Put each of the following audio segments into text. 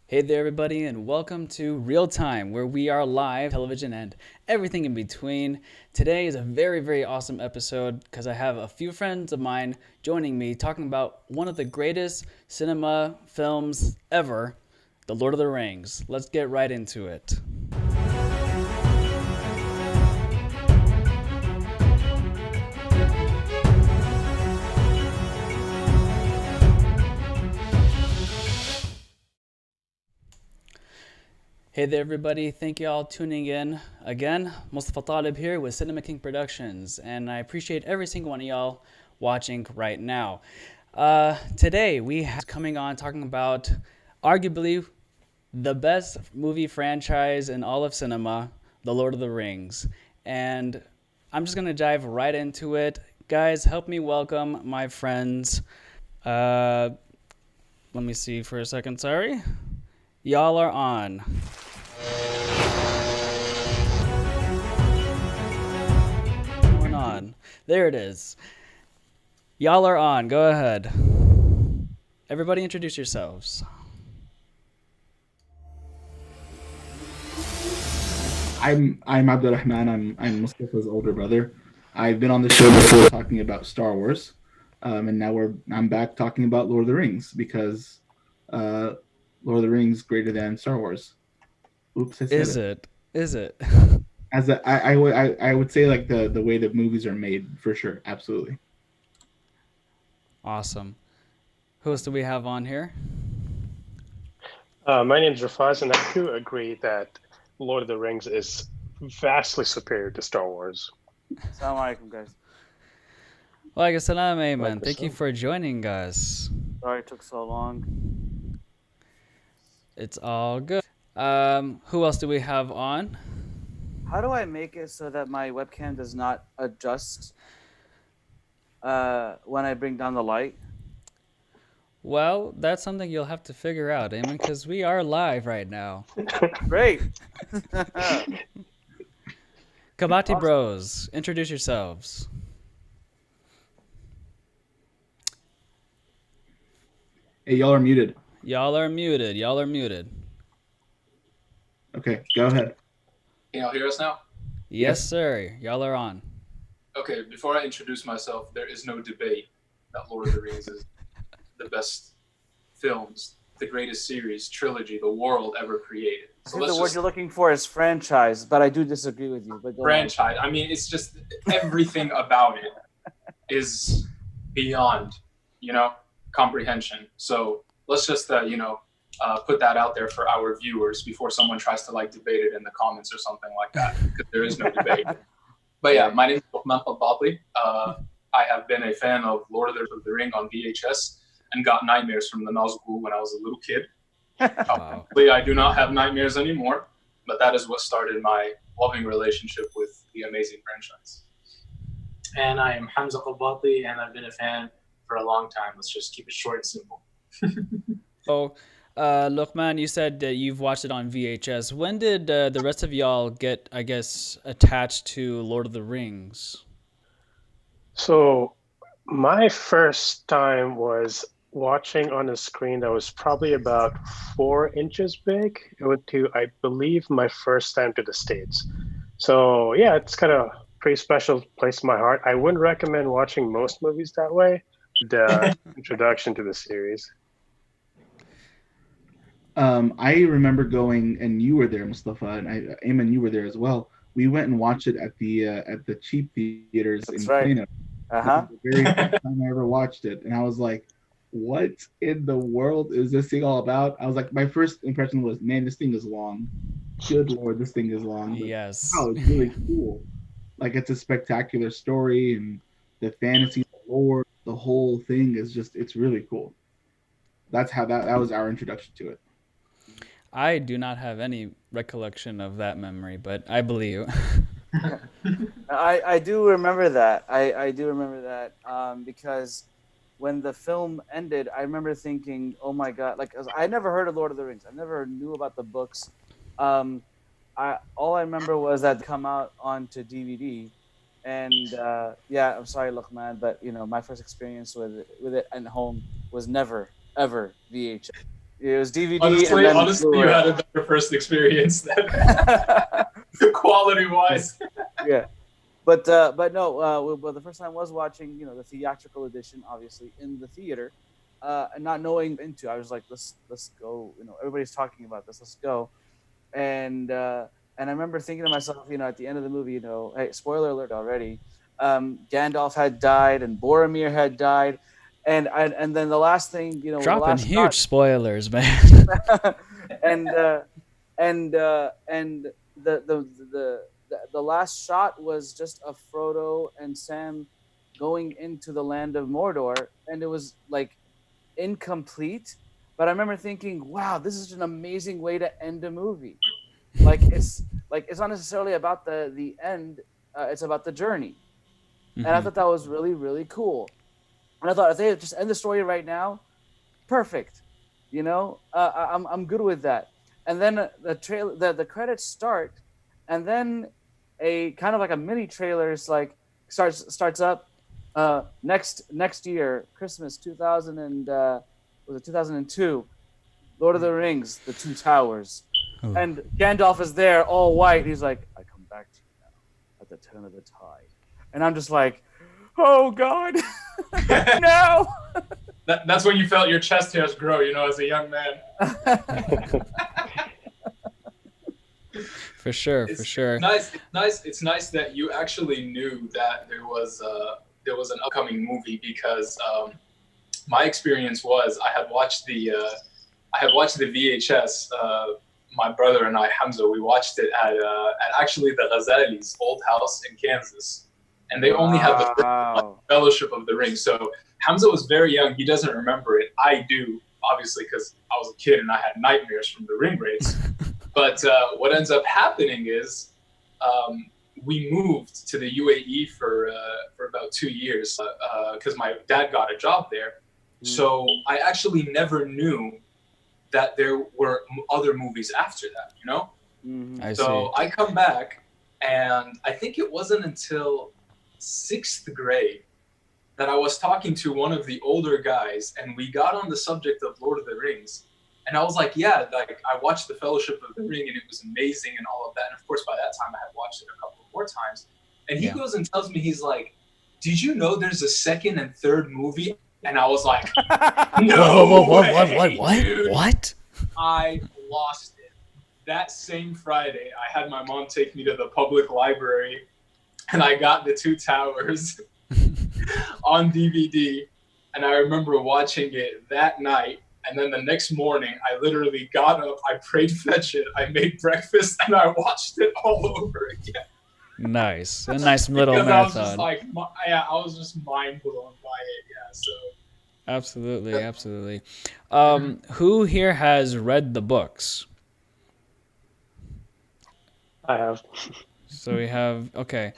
Hey there, everybody, and welcome to Real Time, where we are live television and everything in between. Today is a very, very awesome episode because I have a few friends of mine joining me talking about one of the greatest cinema films ever, The Lord of the Rings. Let's get right into it. Hey there, everybody. Thank you all tuning in. Again, Mustafa Talib here with Cinema King Productions, and I appreciate every single one of y'all watching right now. Today, we have coming on talking about arguably the best movie franchise in all of cinema, The Lord of the Rings. And I'm just going to dive right into it. Guys, help me welcome my friends. Uh, Let me see for a second, sorry. Y'all are on. What's going on? There it is. Y'all are on. Go ahead. Everybody introduce yourselves. I'm Abdur-Rahman. I'm Mustafa's older brother. I've been on the show before talking about Star Wars, and now I'm back talking about Lord of the Rings because Lord of the Rings greater than Star Wars. Oops, I said Is it. it? Is it? As I would say like the way that movies are made for sure, absolutely. Awesome. Who else do we have on here? My name is Rifaz, and I do agree that Lord of the Rings is vastly superior to Star Wars. Assalamu alaikum, guys. Walaikum salam, Ayman. Walaikum Thank you salam. for joining us. Sorry it took so long. It's all good. Who else do we have on? How do I make it so that my webcam does not adjust when I bring down the light? Well, that's something you'll have to figure out, Ayman, because we are live right now. Great. Kabati Awesome. Bros, introduce yourselves. Hey, y'all are muted. Y'all are muted. Y'all are muted. Okay, go ahead. Can y'all hear us now? Yes, Yes. sir. Y'all are on. Okay, before I introduce myself, there is no debate that Lord of the Rings is the best films, the greatest series, trilogy the world ever created. I So think let's the word just you're looking for is franchise, but I do disagree with you. But go on. franchise. I mean, it's just everything about it is beyond, comprehension. So let's just, put that out there for our viewers before someone tries to like debate it in the comments or something like that, because there is no debate. But yeah, my name is Louqman. I have been a fan of Lord of the Ring on VHS and got nightmares from the Nazgul when I was a little kid. Wow. Hopefully, I do not have nightmares anymore, but that is what started my loving relationship with the amazing franchise. And I am Hamza, and I've been a fan for a long time. Let's just keep it short and simple. So, Louqman, you said that you've watched it on VHS. When did the rest of y'all get, I guess, attached to Lord of the Rings? So, my first time was watching on a screen that was probably about 4 inches big. It went to, I believe, my first time to the States. So, yeah, it's kind of pretty special place in my heart. I wouldn't recommend watching most movies that way. The introduction to the series. I remember going, and you were there, Mustafa, and Ayman, you were there as well. We went and watched it at the cheap theaters That's in right. Plano. Uh-huh. The very first time I ever watched it, and I was like, "What in the world is this thing all about?" I was like, my first impression was, "Man, this thing is long. Good Lord, this thing is long." But Yes. wow, it's really cool. Like it's a spectacular story, and the fantasy, the lore, the whole thing is it's really cool. That's how that was our introduction to it. I do not have any recollection of that memory, but I believe you. I do remember that. I do remember that because when the film ended, I remember thinking, "Oh my God!" Like 'cause I never heard of Lord of the Rings. I never knew about the books. All I remember was that they come out onto DVD, and yeah, I'm sorry, Louqman, but my first experience with it at home was never ever VHS. It was DVD Honestly, and then honestly, you Blu-ray. had a better first experience than quality-wise. Yeah, but no, but the first time I was watching, the theatrical edition, obviously in the theater, and not knowing I was like, let's go. Everybody's talking about this. Let's go. And I remember thinking to myself, at the end of the movie, hey, spoiler alert already, Gandalf had died and Boromir had died, and then the last thing, the Dropping last huge shot, spoilers, man. and the last shot was just of Frodo and Sam going into the land of Mordor, and it was like incomplete. But I remember thinking, wow, this is an amazing way to end a movie. It's not necessarily about the end, it's about the journey. And I thought that was really, really cool. And I thought if they just end the story right now, perfect. I'm good with that. And then the credits start, and then a kind of like a mini trailer is like starts up next year, Christmas 2002, Lord of the Rings, The Two Towers. Oh. And Gandalf is there, all white. He's like, I come back to you now at the turn of the tide. And I'm just like, oh, God. No. That's when you felt your chest hairs grow, as a young man. For sure. It's nice that you actually knew that there was an upcoming movie, because my experience was I had watched the VHS. My brother and I, Hamza, we watched it at actually the Ghazali's old house in Kansas, and they only had the Fellowship of the Ring. So Hamza was very young; he doesn't remember it. I do, obviously, because I was a kid and I had nightmares from the ring race. But what ends up happening is we moved to the UAE for about 2 years because my dad got a job there. So I actually never knew that there were other movies after that, I come back, and I think it wasn't until 6th grade that I was talking to one of the older guys, and we got on the subject of Lord of the Rings. And I was like, yeah, I watched The Fellowship of the Ring, and it was amazing and all of that. And of course, by that time, I had watched it a couple more times. And he goes and tells me, he's like, did you know there's a second and third movie? And I was like, no way, What? I lost it. That same Friday, I had my mom take me to the public library, and I got The Two Towers on DVD. And I remember watching it that night. And then the next morning, I literally got up, I prayed fetch it, I made breakfast, and I watched it all over again. Nice. A nice little because marathon. I was just like, I was just mind blown by it. Yeah, so. Absolutely. Who here has read the books? I have. So we have, okay.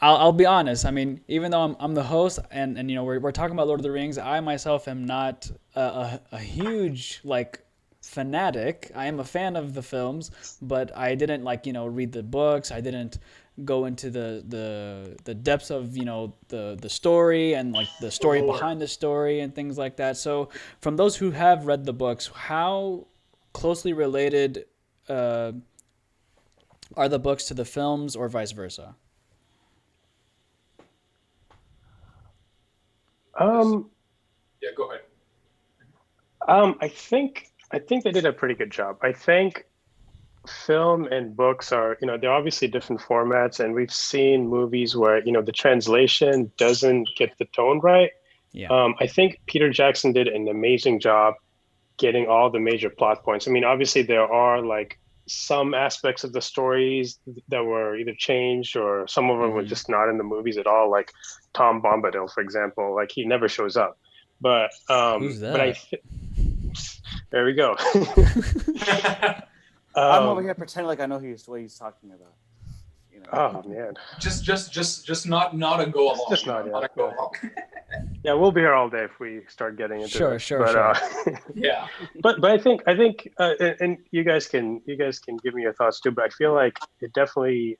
I'll be honest. I mean, even though I'm the host and we're talking about Lord of the Rings, I myself am not a huge fanatic. I am a fan of the films, but I didn't read the books. I didn't go into the depths of the story and the story behind the story and things like that. So from those who have read the books, how closely related are the books to the films, or vice versa? Yeah, go ahead. I think they did a pretty good job. I think film and books are, they're obviously different formats, and we've seen movies where, the translation doesn't get the tone right. Yeah. I think Peter Jackson did an amazing job getting all the major plot points. I mean, obviously there are some aspects of the stories that were either changed, or some of them were just not in the movies at all. Like Tom Bombadil, for example, he never shows up. But who's that? But there we go. I'm over here pretending like I know what he's talking about. Oh man! Just not a go along. Just not a go along. Yeah, we'll be here all day if we start getting into it. Sure. Yeah. But I think, and you guys can give me your thoughts too. But I feel like it definitely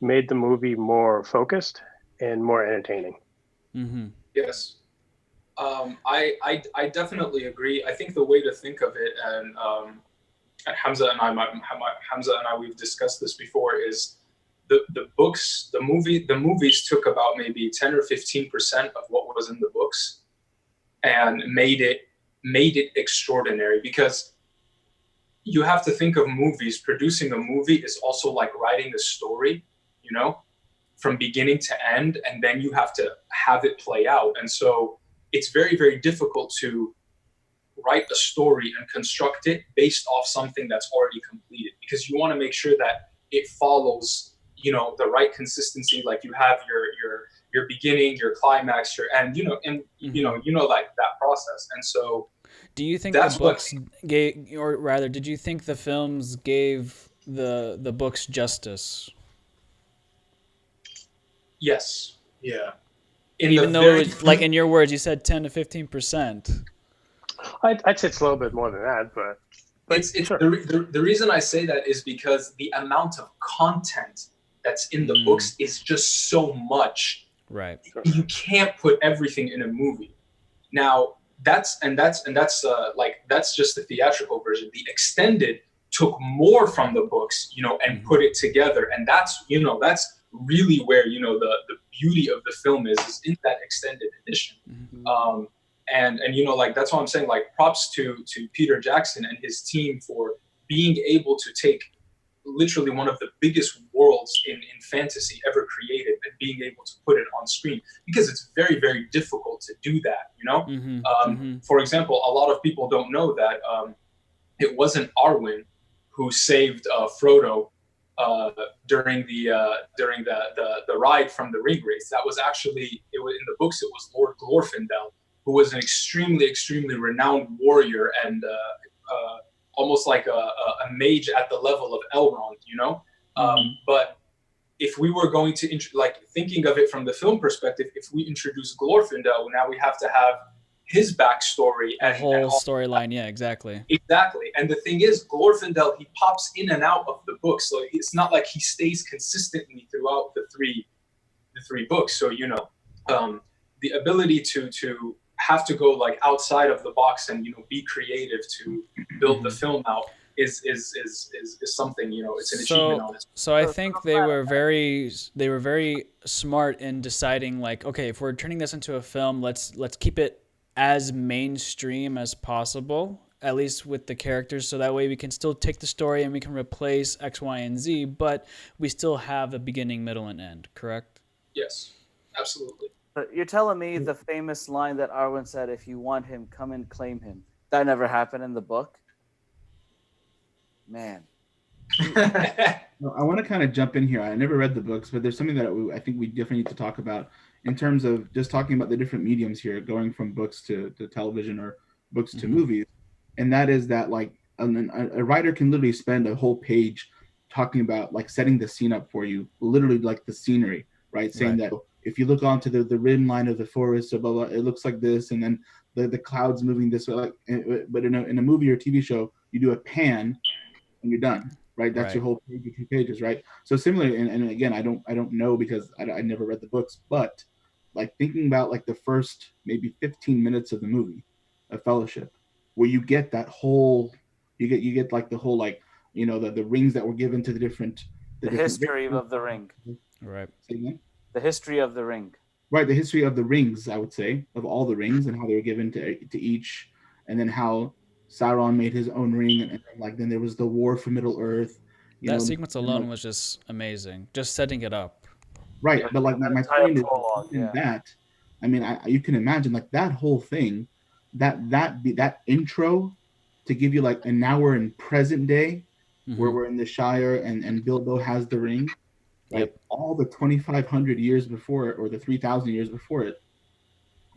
made the movie more focused and more entertaining. Mm-hmm. Yes. I definitely agree. I think the way to think of it, and Hamza and I, we've discussed this before, is the books, the movies took about maybe 10 or 15% of what was in the books and made it extraordinary. Because you have to think of movies, producing a movie is also like writing a story, you know, from beginning to end, and then you have to have it play out. And so it's very, very difficult to write a story and construct it based off something that's already completed, because you want to make sure that it follows, you know, the right consistency. Like you have your beginning, your climax, your end, you know, and you know like that process. And so Do you think that's the books gave, or rather, did you think the films gave the books justice? Yes. Yeah. Even though, it was, like in your words, you said 10 to 15%. I'd say it's a little bit more than that, but it's sure. the reason I say that is because the amount of content that's in the books is just so much. Right. You can't put everything in a movie. Now that's just the theatrical version. The extended took more from the books, you know, and put it together, and that's, you know, that's really where, you know, the beauty of the film is in that extended edition. And you know, like that's what I'm saying, like props to Peter Jackson and his team for being able to take literally one of the biggest worlds in fantasy ever created and being able to put it on screen, because it's very, very difficult to do that, you know. For example, a lot of people don't know that it wasn't Arwen who saved Frodo during the ride from the ring race. That was actually, it was in the books, it was Lord Glorfindel, who was an extremely renowned warrior and almost like a mage at the level of Elrond, you know. But if we were going to like thinking of it from the film perspective, if we introduce Glorfindel, now we have to have his backstory and whole storyline. Yeah, exactly. And the thing is, Glorfindel, he pops in and out of the book, so it's not like he stays consistently throughout the three books. So, you know, the ability to have to go like outside of the box and, you know, be creative to build the film out is something, you know, it's an achievement on it. So I think they were very smart in deciding, like, okay, if we're turning this into a film, let's keep it as mainstream as possible, at least with the characters, so that way we can still take the story and we can replace X, Y, and Z, but we still have a beginning, middle, and end, correct? Yes, absolutely. But you're telling me the famous line that Arwen said, "If you want him, come and claim him," that never happened in the book? Man. I want to kind of jump in here. I never read the books, but there's something that I think we definitely need to talk about in terms of just talking about the different mediums here, going from books to television or books to movies. And that is that, like, a writer can literally spend a whole page talking about, like, setting the scene up for you, literally like the scenery, right? Saying that if you look onto the rim line of the forest, or blah, blah, it looks like this, and then the clouds moving this way. Like, but in a movie or TV show, you do a pan and you're done, right? That's your whole page or 2 pages, right? So similarly, and again, I don't know because I never read the books, but like thinking about like the first maybe 15 minutes of the movie, A Fellowship, where you get that whole, you get like the whole, like, you know, the rings that were given to the different history of the ring. Right. Say again? The history of the ring. Right, the history of the rings, I would say, of all the rings and how they were given to each, and then how Sauron made his own ring, and like then there was the war for Middle Earth. That sequence alone was just amazing, just setting it up. Right, but like my point is that, I mean, you can imagine like that whole thing, that intro to give you like an hour in present day, where we're in the Shire and Bilbo has the ring. Right, all the 2,500 years before it, or the 3,000 years before it,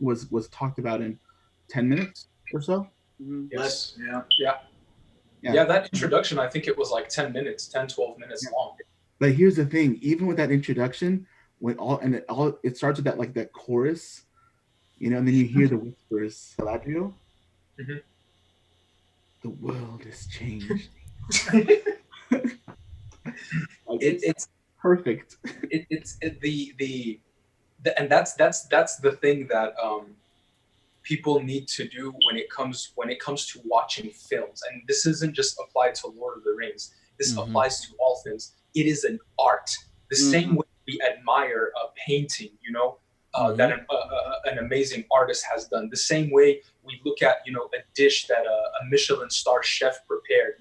was talked about in 10 minutes or so. Yes. Yeah, that introduction, I think it was like 10 minutes, 10, 12 minutes long. But here's the thing, even with that introduction, when it starts with that, like that chorus, you know, and then you hear the whispers, Galadriel, the world has changed. It's perfect. And that's the thing that people need to do when it comes to watching films, and this isn't just applied to Lord of the Rings. This applies to all films. It is an art. The same way we admire a painting, that an amazing artist has done. The same way we look at, a dish that a Michelin star chef prepared.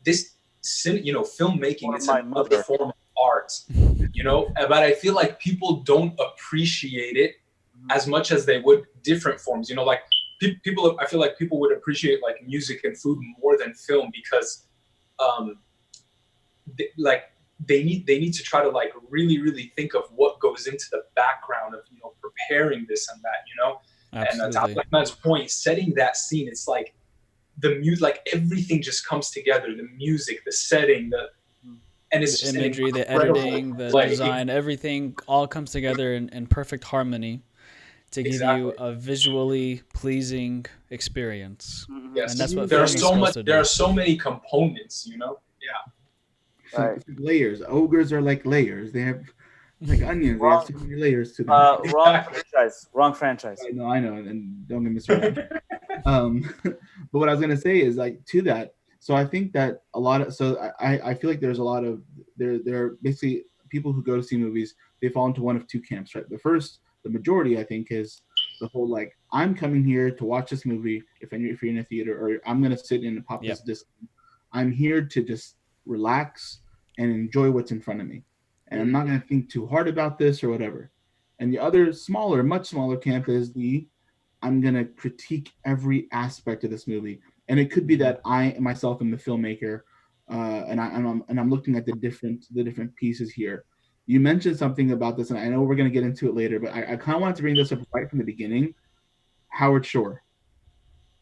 This, filmmaking is another form of art. But I feel like people don't appreciate it as much as they would different forms. Like people, I feel like people would appreciate like music and food more than film because, they need to try to like really think of what goes into the background of preparing this and that. And to Ahmed's point, setting that scene, it's like the music, like everything just comes together. The music, the setting, and it's the imagery, the editing, the design, everything all comes together in perfect harmony to give you a visually pleasing experience. Yes, and that's what there are so many components. Right. Layers. Ogres are like layers. They have like onions. They have so many layers to them. Wrong franchise. I know, and don't get me started. But what I was gonna say is like to that. So I think that a lot of I feel like there's a lot of there are basically people who go to see movies. They fall into one of two camps, right? The majority I think is the whole like I'm coming here to watch this movie. If you're in a theater, or I'm gonna sit in and pop this disc. I'm here to just relax and enjoy what's in front of me, and I'm not going to think too hard about this or whatever. And the other much smaller camp is I'm going to critique every aspect of this movie, and it could be that I myself am the filmmaker, and I'm looking at the different pieces here. You mentioned something about this, and I know we're going to get into it later, but I kind of wanted to bring this up right from the beginning. Howard Shore.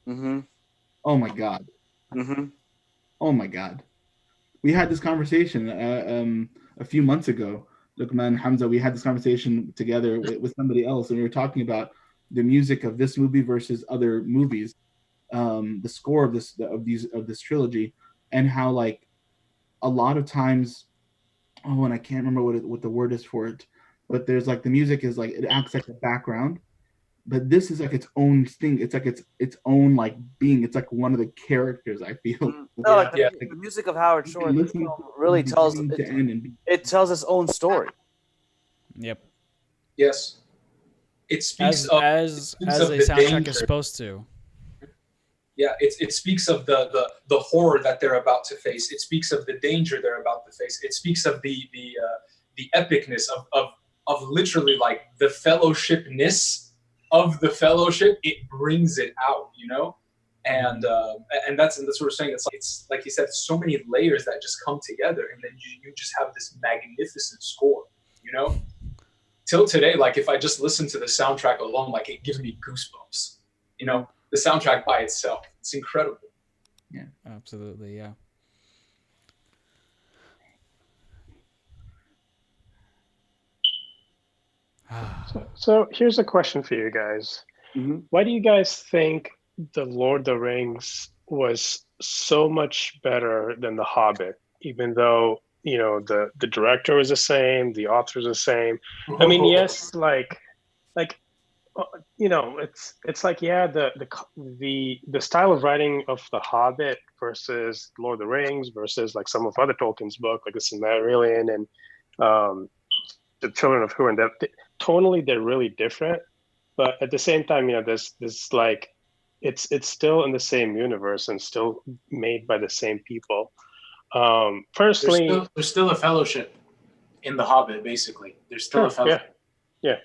Oh my God. Oh my God. We had this conversation a few months ago. Louqman, Hamza, we had this conversation together with somebody else, and we were talking about the music of this movie versus other movies, the score of this trilogy, and how like a lot of times, and I can't remember what the word is for it, but there's like the music is like it acts like a background, but this is like its own thing. It's like its own like being. It's like one of the characters. I feel. The music of Howard Shore really tells its own story. Yep. Yes. It speaks as a soundtrack is supposed to. Yeah, it speaks of the horror that they're about to face. It speaks of the danger they're about to face. It speaks of the epicness of literally like the fellowshipness of the fellowship. It brings it out, and that's what we're saying. It's like you said, so many layers that just come together, and then you just have this magnificent score, Till today, like if I just listen to the soundtrack alone, like it gives me goosebumps, the soundtrack by itself. It's incredible. Yeah, absolutely. Yeah. So here's a question for you guys. Why do you guys think The Lord of the Rings was so much better than The Hobbit, even though, the director was the same, the author's the same? I mean, yes, it's like, yeah, the style of writing of The Hobbit versus Lord of the Rings versus like some of other Tolkien's book, like the Silmarillion and the Children of Hurin, tonally they're really different, but at the same time, there's like it's still in the same universe and still made by the same people. Personally, there's still a fellowship in The Hobbit. Basically, there's still a fellowship. Yeah.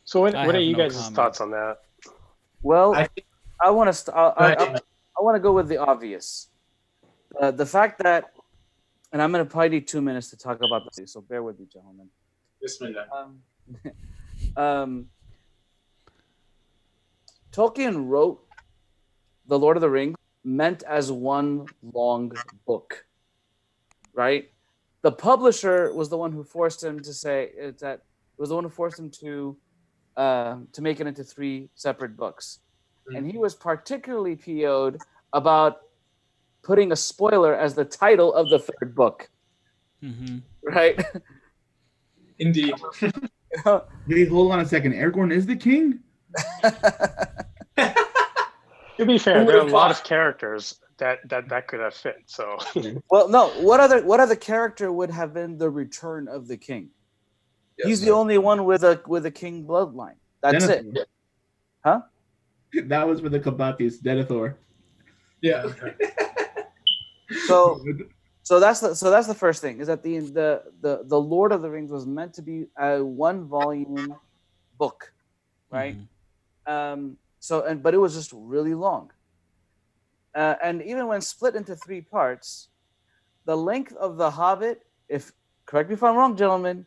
So what are you guys' thoughts on that? Well, I want to go with the obvious. The fact that, and I'm going to probably need 2 minutes to talk about this, so bear with me, gentlemen. Tolkien wrote The Lord of the Rings meant as one long book, right? The publisher was the one who forced him to make it into 3 separate books. And he was particularly PO'd about putting a spoiler as the title of the 3rd book. Right? Indeed. Wait, hold on a second. Aragorn is the king? To be fair, Who there are a would've lot thought? of characters that could have fit. So Well, no. What other character would have been the return of the king? He's the only one with a king bloodline. That's it. Denethor. Huh? That was for the Kabatis, Denethor. Yeah. So that's the first thing, is that the Lord of the Rings was meant to be a 1-volume book, right? But it was just really long, and even when split into 3 parts, the length of the Hobbit, if correct me if I'm wrong, gentlemen,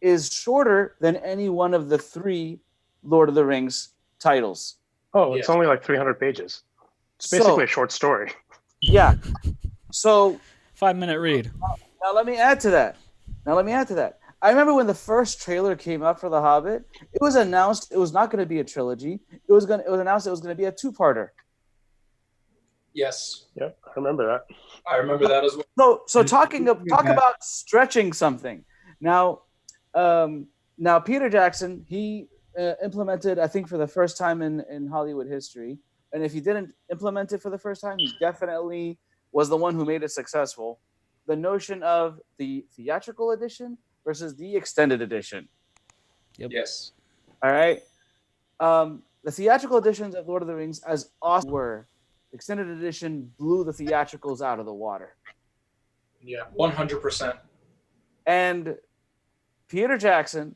is shorter than any one of the 3 Lord of the Rings titles. it's only like 300 pages. It's basically a short story. Yeah. So 5-minute read. now let me add to that. I remember when the first trailer came out for The Hobbit, it was announced it was not going to be a trilogy. It was announced it was going to be a 2-parter. Yes, Yep, I remember that. I remember that as well. So talk about stretching something. Now Peter Jackson, he implemented, I think for the first time in Hollywood history, and if he didn't implement it for the first time, he definitely was the one who made it successful, the notion of the theatrical edition versus the extended edition. Yep. Yes. All right. The theatrical editions of Lord of the Rings, as awesome were, the extended edition blew the theatricals out of the water. Yeah, 100%. And Peter Jackson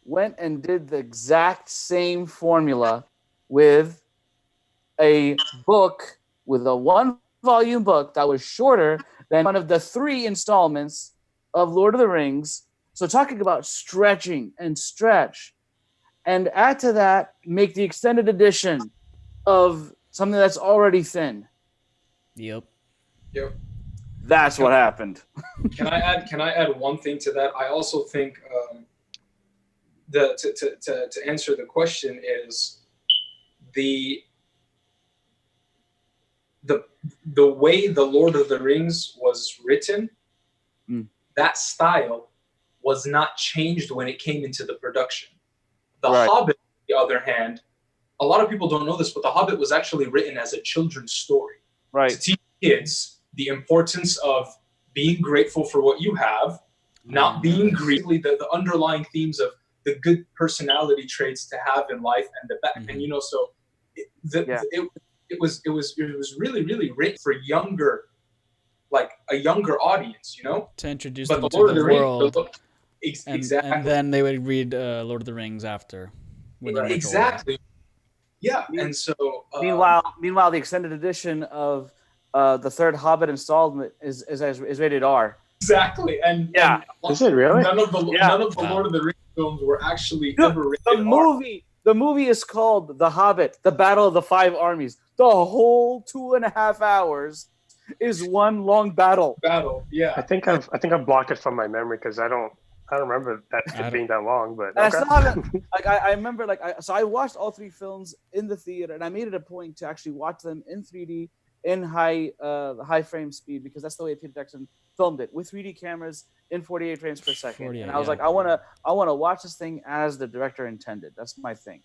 went and did the exact same formula with a book, with a 1-volume book that was shorter than one of the 3 installments of Lord of the Rings. So talking about stretching and stretch, and add to that, make the extended edition of something that's already thin. Yep. That's what happened. Can I add one thing to that? I also think to answer the question is the way the Lord of the Rings was written, that style was not changed when it came into the production. The Hobbit, on the other hand, a lot of people don't know this, but The Hobbit was actually written as a children's story. Right. To teach kids the importance of being grateful for what you have, not being greedy, the underlying themes of the good personality traits to have in life, and and so it was really, really written for younger, like a younger audience, to introduce but them the Lord to of the the world. Exactly. And then they would read Lord of the Rings after. When they were Exactly. Yeah, and so meanwhile, the extended edition of the 3rd Hobbit installment is rated R. Exactly, and is it really? None of the Lord of the Rings films were actually ever rated R. The movie is called The Hobbit: The Battle of the 5 Armies. The whole 2.5 hours is one long battle. Yeah. I think I've blocked it from my memory because I don't remember it being that long. But and I still haven't. I remember so I watched all 3 films in the theater, and I made it a point to actually watch them in 3D in high frame speed, because that's the way Peter Jackson filmed it, with 3D cameras in 48 frames per second. And I was like, I want to watch this thing as the director intended. That's my thing,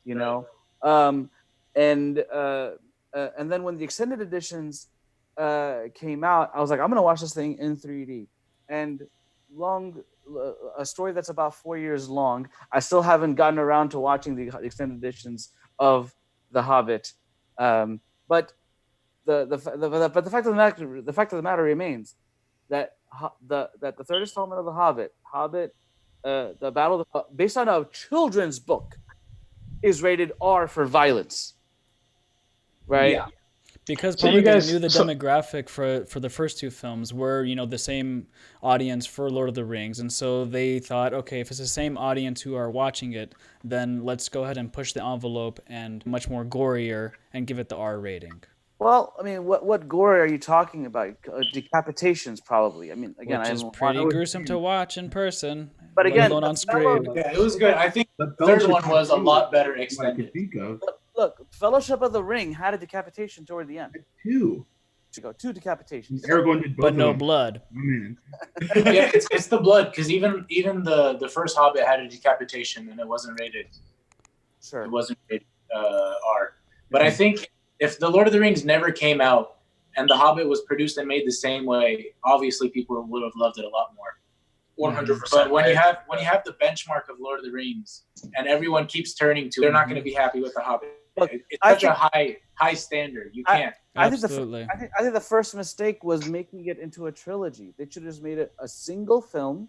know. And then when the extended editions came out, I was like, I'm going to watch this thing in 3D. And a story that's about 4 years long, I still haven't gotten around to watching the extended editions of The Hobbit. But the fact of the matter remains that the 3rd installment of The Hobbit, the Battle, based on a children's book, is rated R for violence. Right? Yeah. Because So probably you guys- they knew the so- demographic for the first 2 films were, the same audience for Lord of the Rings. And so they thought, okay, if it's the same audience who are watching it, then let's go ahead and push the envelope and much more gorier and give it the R rating. Well, I mean, what gore are you talking about? Decapitations, probably. I mean, again, Which I is haven't pretty watched- gruesome to watch in person, But let again, alone on the screen. fellow- Yeah, it was good. I think But the those 3rd are one was a lot better I could extended. think of Look, Fellowship of the Ring had a decapitation toward the end. 2. To go 2 decapitations. Aragorn did both But of no them. blood. Oh, man. Yeah, it's the blood, because even the first Hobbit had a decapitation and it wasn't rated. Sure. It wasn't rated R. But I think if The Lord of the Rings never came out and The Hobbit was produced and made the same way, obviously people would have loved it a lot more. 100%. But when you have the benchmark of Lord of the Rings and everyone keeps turning to, they're not going to be happy with The Hobbit. Look, it's such a high standard. You can't. Absolutely. I think the first mistake was making it into a trilogy. They should have just made it a single film,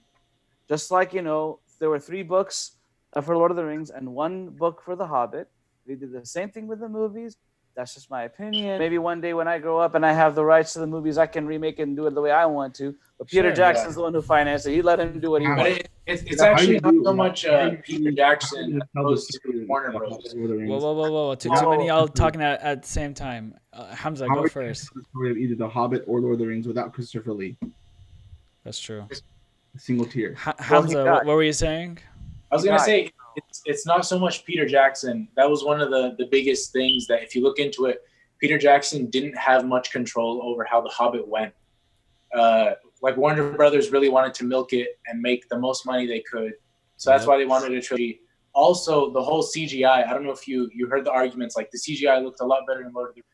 just like, there were 3 books for Lord of the Rings and 1 book for The Hobbit. They did the same thing with the movies. That's just my opinion. Maybe one day when I grow up and I have the rights to the movies, I can remake it and do it the way I want to. But Peter Jackson's the one who financed it. He let him do what he wanted. It's actually not so much Peter Jackson opposed to Warner Bros. Whoa. Too many y'all talking at the same time. Hamza, go first. The story of either The Hobbit or Lord of the Rings without Christopher Lee. That's true. A single tier. Hamza, what were you saying? I was going to say, it's not so much Peter Jackson. That was one of the biggest things that if you look into it, Peter Jackson didn't have much control over how The Hobbit went. Like Warner Brothers really wanted to milk it and make the most money they could. So that's why they wanted a trilogy. Also, the whole CGI, I don't know if you heard the arguments, like the CGI looked a lot better in Lord of the Rings.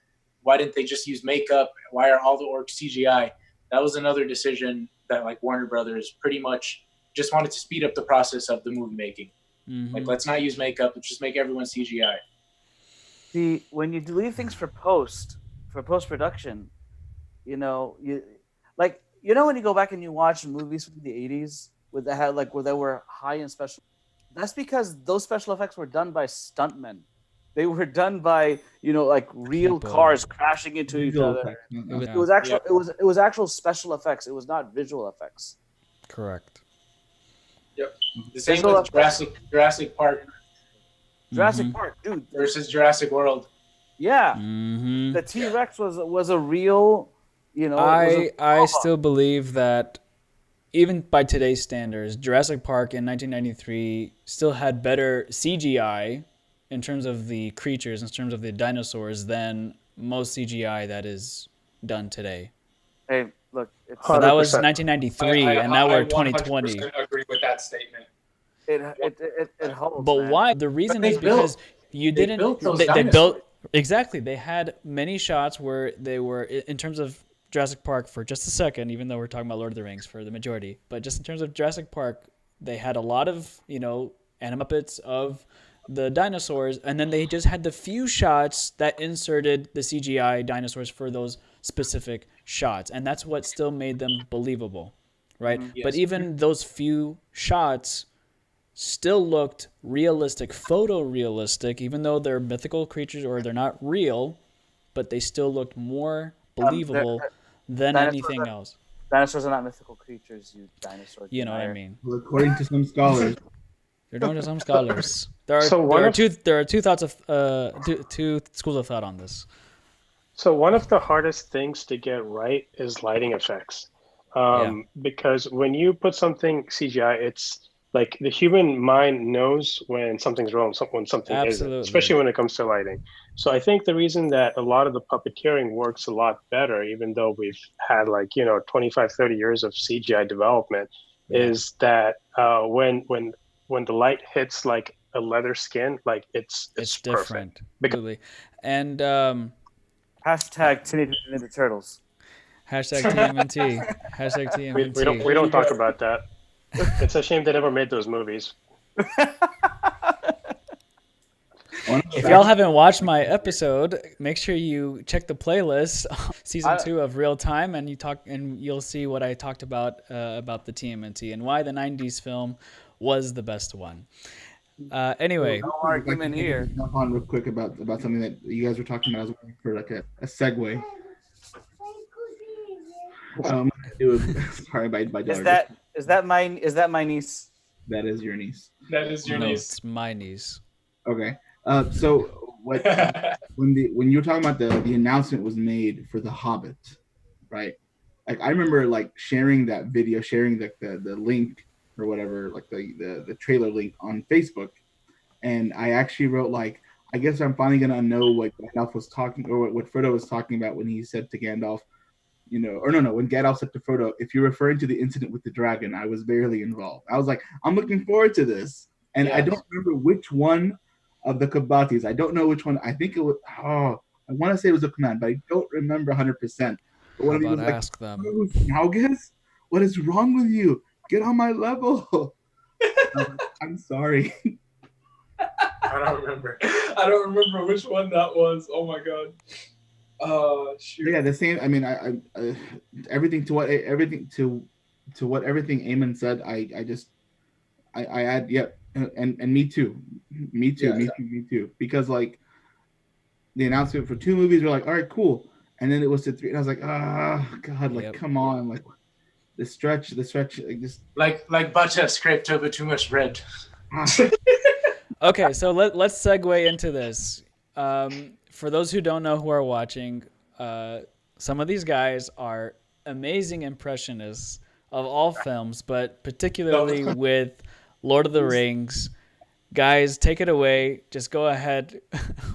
Why didn't they just use makeup? Why are all the orcs CGI? That was another decision that like Warner Brothers pretty much just wanted to speed up the process of the movie making. Mm-hmm. Like, let's not use makeup. Let's just make everyone CGI. See, when you leave things for post-production, when you go back and you watch movies from the 80s where they were high in special, that's because those special effects were done by stuntmen. They were done by, real cars crashing into each other. It was actual special effects. It was not visual effects. Correct. Yep. The same with Jurassic Park. Jurassic Park, dude. Versus Jurassic World. Yeah. Mm-hmm. The T-Rex was a real, I still believe that even by today's standards, Jurassic Park in 1993 still had better CGI in terms of the creatures, in terms of the dinosaurs, than most CGI that is did today. Hey, look, but that was 1993, and now we're 2020. I agree with that statement. It holds. But man. why? The reason is because they built exactly. They had many shots where they were, in terms of Jurassic Park, for just a second, even though we're talking about Lord of the Rings for the majority, but just in terms of Jurassic Park, they had a lot of animappets of the dinosaurs, and then they just had the few shots that inserted the CGI dinosaurs for those specific shots, and that's what still made them believable, right? Yes. But even those few shots still looked realistic, photorealistic, even though they're mythical creatures or they're not real, but they still looked more believable than anything else. Dinosaurs are not mythical creatures, you dinosaur. You know what I mean? Well, according to some scholars. According to some scholars. There are two schools of thought on this. So one of the hardest things to get right is lighting effects. Because when you put something CGI, it's like the human mind knows when something's wrong, when something isn't, especially when it comes to lighting. So I think the reason that a lot of the puppeteering works a lot better, even though we've had 25, 30 years of CGI development, is that when the light hits like a leather skin, it's different. Perfect. And hashtag Teenage Mutant Ninja Turtles. Hashtag TMNT. Hashtag TMNT. We don't talk about that. It's a shame they never made those movies. If y'all haven't watched my episode, make sure you check the playlist, season 2 of Real Time, and you'll see what I talked about the TMNT and why the 90s film was the best one. Anyway, no argument here. Jump on real quick about something that you guys were talking about. I was waiting for a segue. Sorry, my daughter. Is that my niece? That is your niece. That is your niece. It's my niece. Okay. So when you were talking about the announcement was made for The Hobbit, right? Like I remember sharing that video, sharing the link or whatever, the trailer link on Facebook, and I actually wrote I guess I'm finally gonna know what Gandalf was talking, or what Frodo was talking about when he said to Gandalf, when Gandalf said to Frodo, if you're referring to the incident with the dragon, I was barely involved. I was like, I'm looking forward to this, and I don't remember which one of the Kabatis. I don't know which one. I think it was. Oh, I want to say it was Louqman, but I don't remember 100%. But one How of them about was like, ask them? Naugus, what is wrong with you? Get on my level. I'm sorry. I don't remember. I don't remember which one that was. Oh my god. Shoot. Yeah, the same. I mean, I everything to what everything to what everything Ayman said. I add, yep, and me too, me too, Yeah, me too, me too. Because like the announcement for 2 movies, we're like, all right, cool, and then it was to 3, and I was like, ah, God, like, Yep. come on, like the stretch, like just Like butter scraped over too much bread. Okay, so let's segue into this. For those who don't know who are watching, some of these guys are amazing impressionists of all films, but particularly with Lord of the Rings. Guys, take it away. Just go ahead,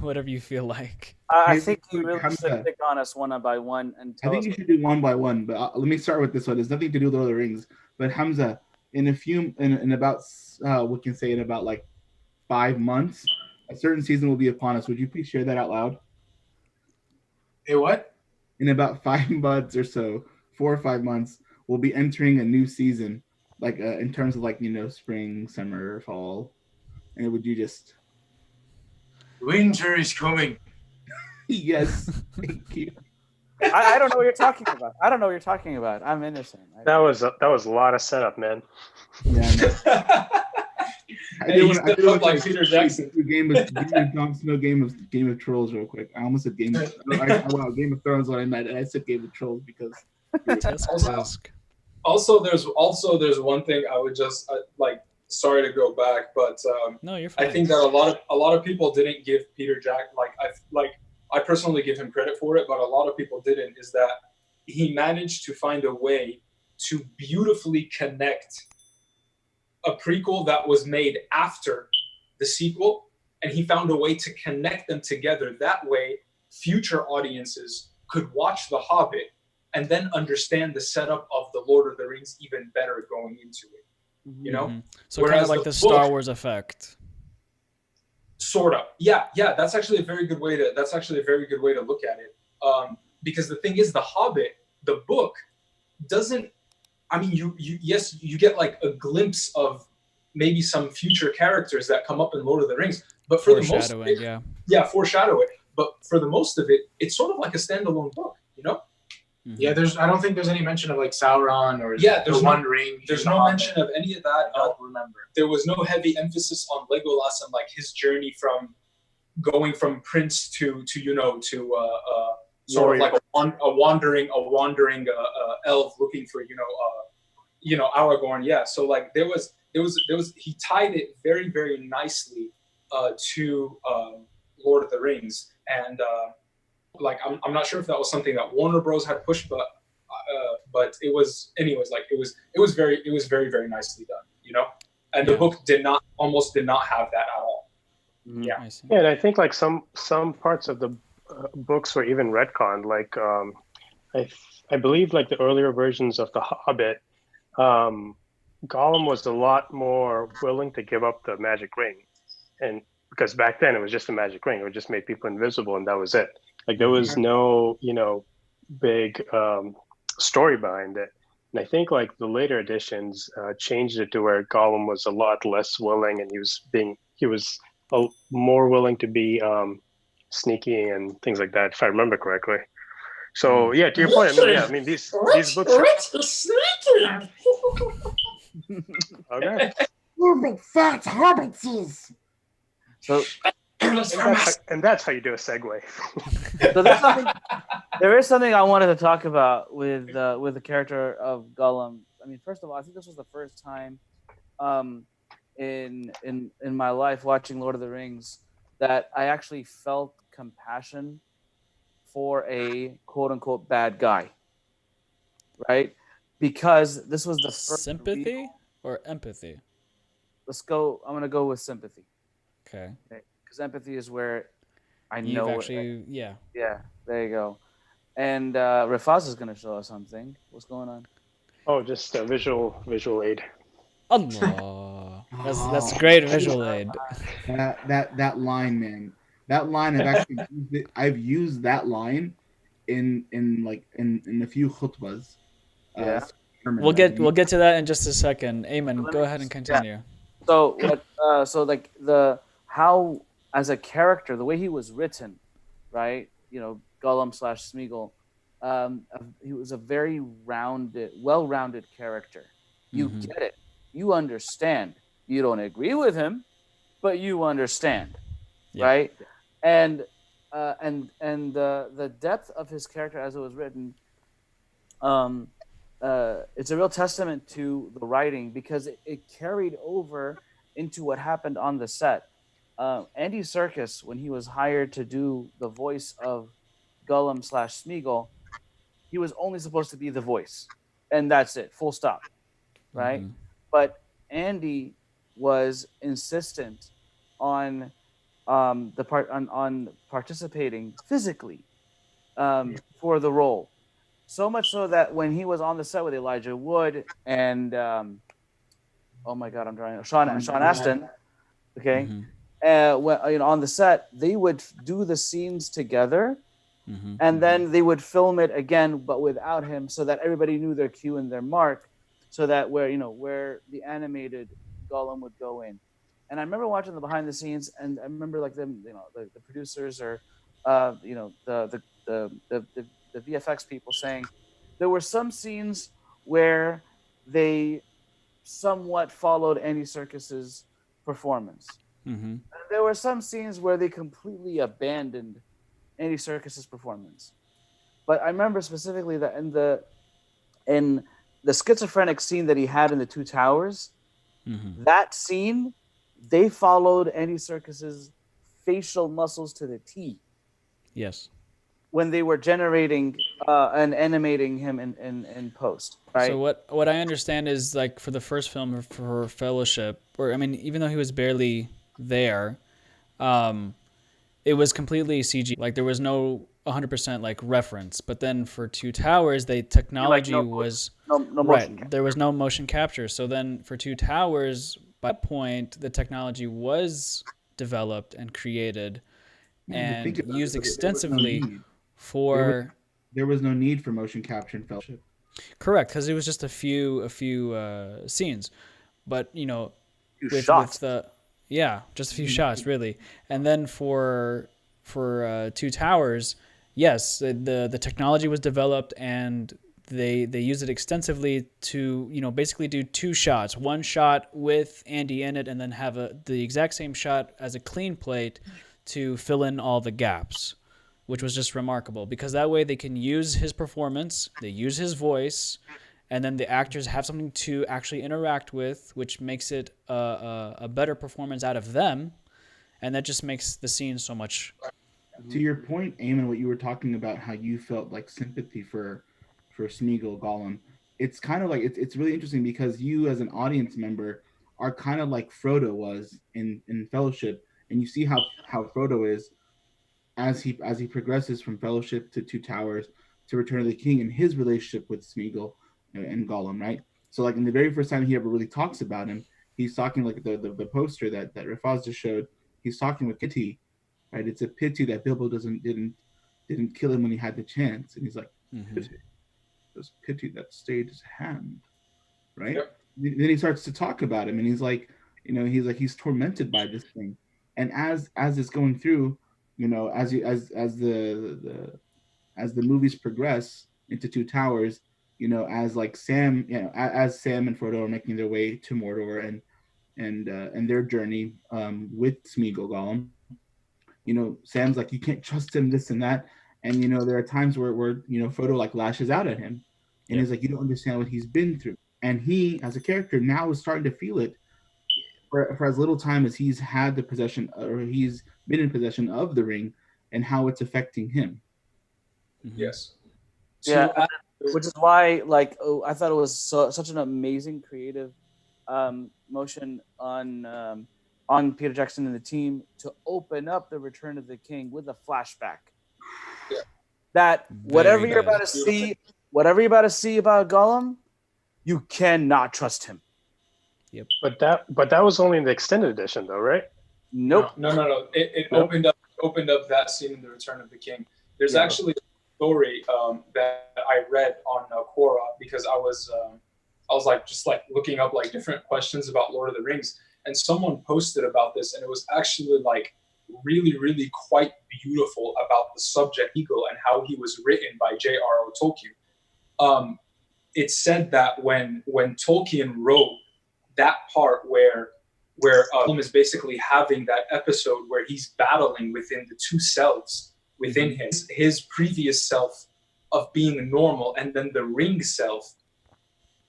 whatever you feel like. I Hey, think you really Hamza. should pick on us one by one and I tell think us. you should do one by one, but let me start with this one. It's nothing to do with Lord of the Rings, but Hamza, in about we can say in about like 5 months, a certain season will be upon us. Would you please share that out loud? Hey, what? In about 5 months or so, 4 or 5 months, we'll be entering a new season, like in terms of like spring, summer, fall, and would you just? Winter is coming. Yes, thank you. I don't know what you're talking about. I don't know what you're talking about. I'm innocent. That was a lot of setup, man. Yeah, I Hey, you stepped up like Peter Jackson. Game of Game of Trolls real quick. I almost said Game of Thrones what I meant, and I said Game of Trolls because Also, there's one thing I would just sorry to go back, but No, you're fine. I think that a lot of people didn't give Peter Jack I personally give him credit for it, but a lot of people didn't. Is that he managed to find a way to beautifully connect a prequel that was made after the sequel, and he found a way to connect them together. That way, future audiences could watch The Hobbit and then understand the setup of The Lord of the Rings even better going into it. You know? Mm-hmm. So kind of like the Star Wars effect. Sort of. Yeah. That's actually a very good way to look at it. Because the thing is, The Hobbit, the book, doesn't. I mean, you get like a glimpse of maybe some future characters that come up in Lord of the Rings, but for the most of it, foreshadow it. But for the most of it, it's sort of like a standalone book, Mm-hmm. Yeah, I don't think there's any mention of like Sauron or there's One Ring. There's no mention of any of that. I don't remember. There was no heavy emphasis on Legolas and like his journey from going from prince to sort of like a wandering elf looking for Aragorn. Yeah, so like there was he tied it very, very nicely to Lord of the Rings, and I'm not sure if that was something that Warner Bros had pushed, but it was anyways. Like it was very, very nicely done, and the book almost did not have that at all. Yeah, and I think like some parts of the books were even retconned. Like I believe like the earlier versions of The Hobbit, Gollum was a lot more willing to give up the magic ring, and because back then it was just a magic ring, it would just make people invisible, and that was it. Like there was no big story behind it. And I think like the later editions changed it to where Gollum was a lot less willing, and he was more willing to be sneaky and things like that, if I remember correctly. So yeah, to your point, I mean these books are sneaky. okay. Big fat hobbitses. So and that's how you do a segue. So there is something I wanted to talk about with the character of Gollum. I mean, first of all, I think this was the first time in my life watching Lord of the Rings that I actually felt compassion for a quote unquote bad guy, right? Because this was the first sympathy or empathy. I'm gonna go with sympathy. Okay. Because empathy is where I You've know actually, yeah. Yeah, there you go. And Rifaz is gonna show us something. What's going on? Oh, just a visual aid. Allah. That's great visual aid. That line, man. That line I've used that line in a few khutbas. Yeah. We'll get to that in just a second. Ayman, go ahead and continue. So what? So like how as a character, the way he was written, right? Gollum / Smeagol. He was a very well-rounded character. You get it. You understand. You don't agree with him, but you understand, right? And the depth of his character as it was written, it's a real testament to the writing because it carried over into what happened on the set. Andy Serkis, when he was hired to do the voice of Gollum / Smeagol, he was only supposed to be the voice, and that's it, full stop, right? But Andy was insistent on on participating physically for the role, so much so that when he was on the set with Elijah Wood and oh my God, I'm drawing Sean Astin, okay, when, on the set they would do the scenes together. And then they would film it again, but without him, so that everybody knew their cue and their mark, so that where the animated Gollum would go in. And I remember watching the behind the scenes, and I remember like them, the producers or the VFX people saying there were some scenes where they somewhat followed Andy Serkis's performance. And there were some scenes where they completely abandoned Andy Serkis's performance. But I remember specifically that in the schizophrenic scene that he had in the Two Towers, that scene, they followed Andy Serkis's facial muscles to the T. Yes. When they were generating and animating him in post, right? So what I understand is like for the first film for Fellowship, or I mean, even though he was barely there, it was completely CG. Like there was no 100% like reference. But then for Two Towers, technology was no motion capture. There was no motion capture. So then for Two Towers, by that point, the technology was developed and created and used extensively for. There was no need for motion capture in Fellowship. Correct, because it was just a few scenes, but just a few shots really. And then for Two Towers, yes, the technology was developed and they used it extensively to basically do two shots, one shot with Andy in it, and then have the exact same shot as a clean plate to fill in all the gaps, which was just remarkable because that way they can use his performance, they use his voice, and then the actors have something to actually interact with, which makes it a better performance out of them, and that just makes the scene so much. To your point, Ayman, what you were talking about, how you felt like sympathy for Smeagol Gollum, it's kind of like it's really interesting because you as an audience member are kind of like Frodo was in Fellowship, and you see how Frodo is as he progresses from Fellowship to Two Towers to Return of the King and his relationship with Smeagol and Gollum, right? So like in the very first time he ever really talks about him, he's talking like the poster that Rifaz just showed. He's talking with Kitty, right? It's a pity that Bilbo didn't kill him when he had the chance, and he's like, pity. There's pity that stayed his hand, right? Yep. Then he starts to talk about him, and he's like, he's tormented by this thing, and as it's going through, as the movies progress into Two Towers, as like Sam, as Sam and Frodo are making their way to Mordor and their journey with Smeagol Gollum, Sam's like, you can't trust him, this and that, and there are times where Frodo like lashes out at him, and he's like, you don't understand what he's been through, and he as a character now is starting to feel it for as little time as he's had the possession, or he's been in possession of the ring, and how it's affecting him. Yes. Yeah, which is why, I thought it was such an amazing creative motion on Peter Jackson and the team to open up the Return of the King with a flashback. Yeah. That whatever you're about to see about Gollum, you cannot trust him. But that was only in the extended edition, though, right? Nope. No. It Nope. opened up that scene in The Return of the King. There's actually a story that I read on Quora because I was like just like looking up like different questions about Lord of the Rings, and someone posted about this, and it was actually like really, really quite beautiful about the subject Eagle and how he was written by J.R.R. Tolkien. It said that when Tolkien wrote that part where Gollum is basically having that episode where he's battling within the two selves within his previous self of being normal and then the ring self.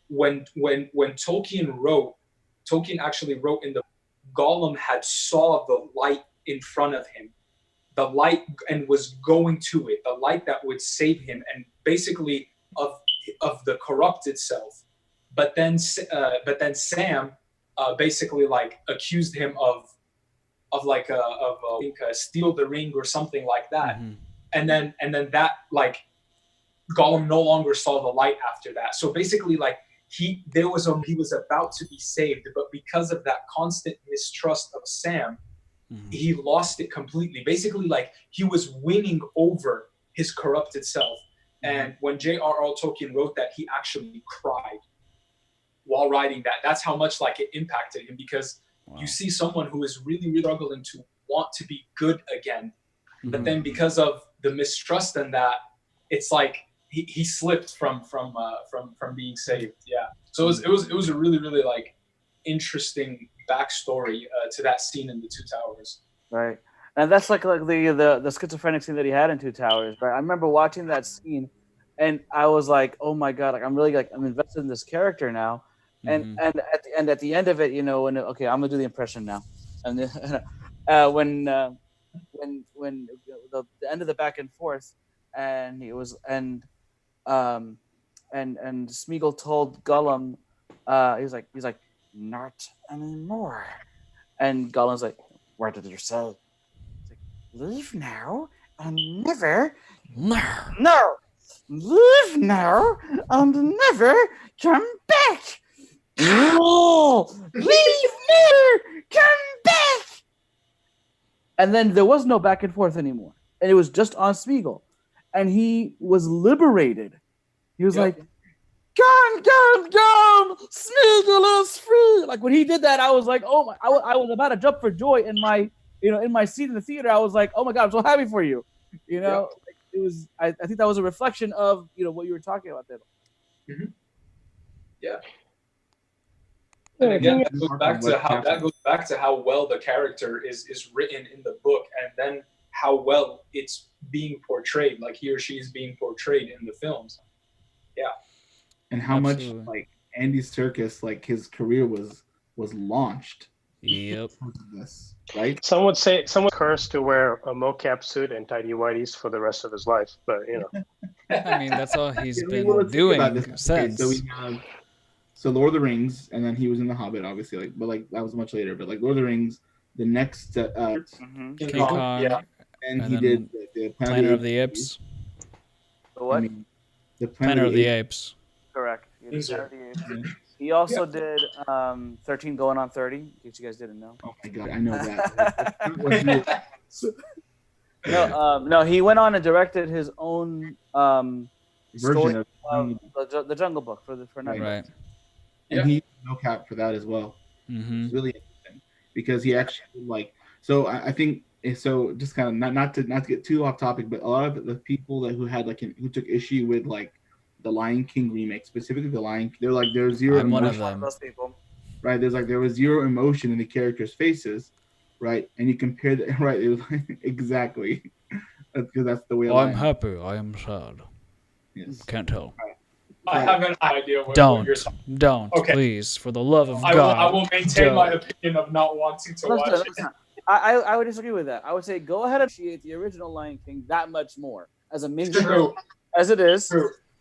When Tolkien actually wrote in the Gollum had saw the light in front of him, the light, and was going to it, the light that would save him, and basically of the corrupted self. But then Sam basically like accused him of steal the ring or something like that. And then that like Gollum no longer saw the light after that. So basically like he was about to be saved, but because of that constant mistrust of Sam, he lost it completely. Basically like he was winning over his corrupted self. And when J.R.R. Tolkien wrote that, he actually cried while writing that. That's how much like it impacted him, because you see someone who is really, really struggling to want to be good again, but then because of the mistrust and that, it's like he slipped from being saved. Yeah. So it was a really, really like interesting backstory to that scene in the Two Towers. Right. And that's like the schizophrenic scene that he had in Two Towers, right? I remember watching that scene, and I was like, "Oh my god! Like I'm really like I'm invested in this character now." And at the end of it, you know, when I'm gonna do the impression now, and when the end of the back and forth, and he was and Smeagol told Gollum, he's like not anymore, and Gollum's like, "What did you say?" Leave now and never, no, leave now and never come back. No, leave never come back. And then there was no back and forth anymore, and it was just on Smeagol, and he was liberated. He was like, "Gone, Smeagol is free!" Like when he did that, I was like, "Oh my!" I was about to jump for joy in my seat in the theater. I was like, "Oh my god, I'm so happy for you!" You know, like it was. I think that was a reflection of what you were talking about there. Yeah. And again, that goes back to how well the character is written in the book, and then how well it's being portrayed, like he or she is being portrayed in the films. Yeah. And how much like Andy Serkis, like his career was launched. Yep. This, right? Someone cursed to wear a mocap suit and tidy whities for the rest of his life, but I mean, that's all he's been doing since. So we have Lord of the Rings, and then he was in The Hobbit, obviously, but that was much later. But like Lord of the Rings, the next King Kong, and he did the Planet of the Apes. The what? The Planet of the Apes. Correct. He also did 13 Going on 30, in case you guys didn't know. Oh my god, I know that. No, he went on and directed his own version of the Jungle Book for Netflix. Right. And he no cap for that as well. It's really interesting because he actually I think so. Just kind of not to get too off topic, but a lot of the people who took issue with like the Lion King remake, specifically the Lion King, they're like there's zero. I'm one of them. Those people. Right. There was zero emotion in the characters' faces. Right. And you compare that. Right. It was exactly. That's because that's the way. I'm happy. I am sad. Yes. Can't tell. Right. I have an idea what you're talking. Don't, okay. Please, for the love of God. I will maintain my opinion of not wanting to watch it. I would disagree with that. I would say go ahead and appreciate the original Lion King that much more as a main as it is.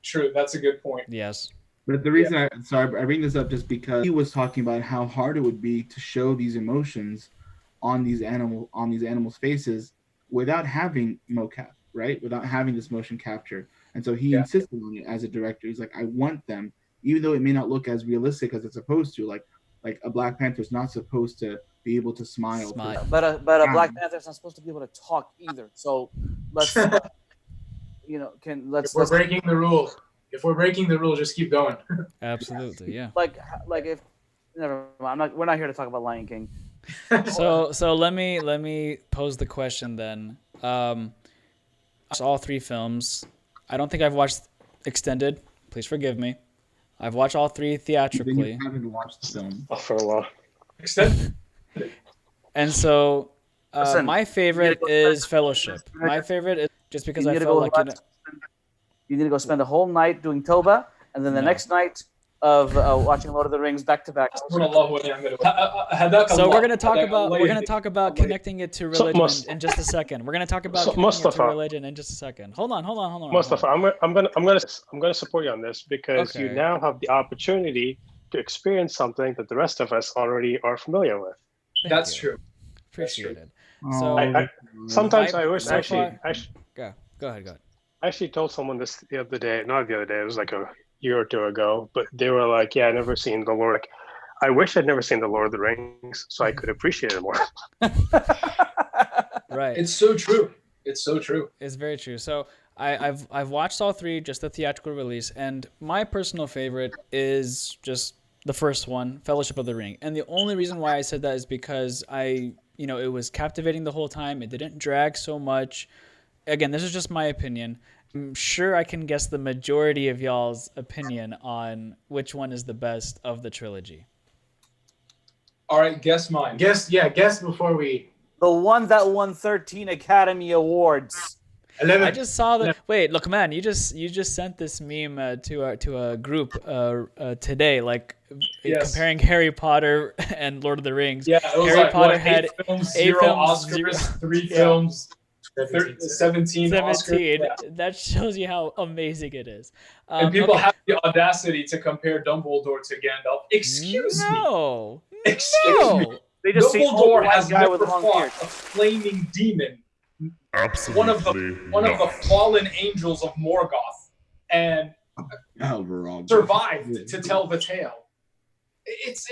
True. That's a good point. Yes. But the reason I bring this up just because he was talking about how hard it would be to show these emotions on these animals' faces without having mocap, right? Without having this motion capture. And so he insisted on it as a director. He's like, I want them, even though it may not look as realistic as it's supposed to. Like, Like a Black Panther's not supposed to be able to smile. Smile. But a Black Panther's not supposed to be able to talk either. So let's If we're breaking the rule, just keep going. Absolutely, yeah. like if never mind. We're not here to talk about Lion King. So let me pose the question then. All three films. I don't think I've watched extended. Please forgive me. I've watched all three theatrically. You haven't watched the film. For a while. Extend. And so Listen, my favorite is Fellowship. My favorite is just because I felt like you need to go spend a whole night doing Toba, and then the next night of watching Lord of the Rings back to back. So we're gonna talk about connecting it to religion in just a second. We're gonna talk about connecting it to religion in just a second. Hold on. Mustafa, I'm gonna support you on this because you now have the opportunity to experience something that the rest of us already are familiar with. That's true. Appreciate it. So sometimes I wish actually. Go ahead. I actually told someone this the other day. Not the other day. It was like a year or two ago. But they were like, "Yeah, I never seen the Lord." Like, I wish I'd never seen the Lord of the Rings, so I could appreciate it more. Right. It's so true. It's very true. So I've watched all three, just the theatrical release, and my personal favorite is just the first one, Fellowship of the Ring. And the only reason why I said that is because it was captivating the whole time. It didn't drag so much. Again, this is just my opinion. I'm sure I can guess the majority of y'all's opinion on which one is the best of the trilogy. All right, guess mine. Guess before we. The one that won 13 Academy Awards. 11. I just saw that. Wait, look, man, you just sent this meme to a group today, like comparing Harry Potter and Lord of the Rings. Yeah, it was Harry like, Potter had 8 films, 0 Oscars, 3 films, 17 Oscars. Yeah. That shows you how amazing it is. And people have the audacity to compare Dumbledore to Gandalf. Excuse me. Excuse me. They just Dumbledore has never fought a flaming demon. Absolutely. One of the fallen angels of Morgoth, and survived to tell the tale. It's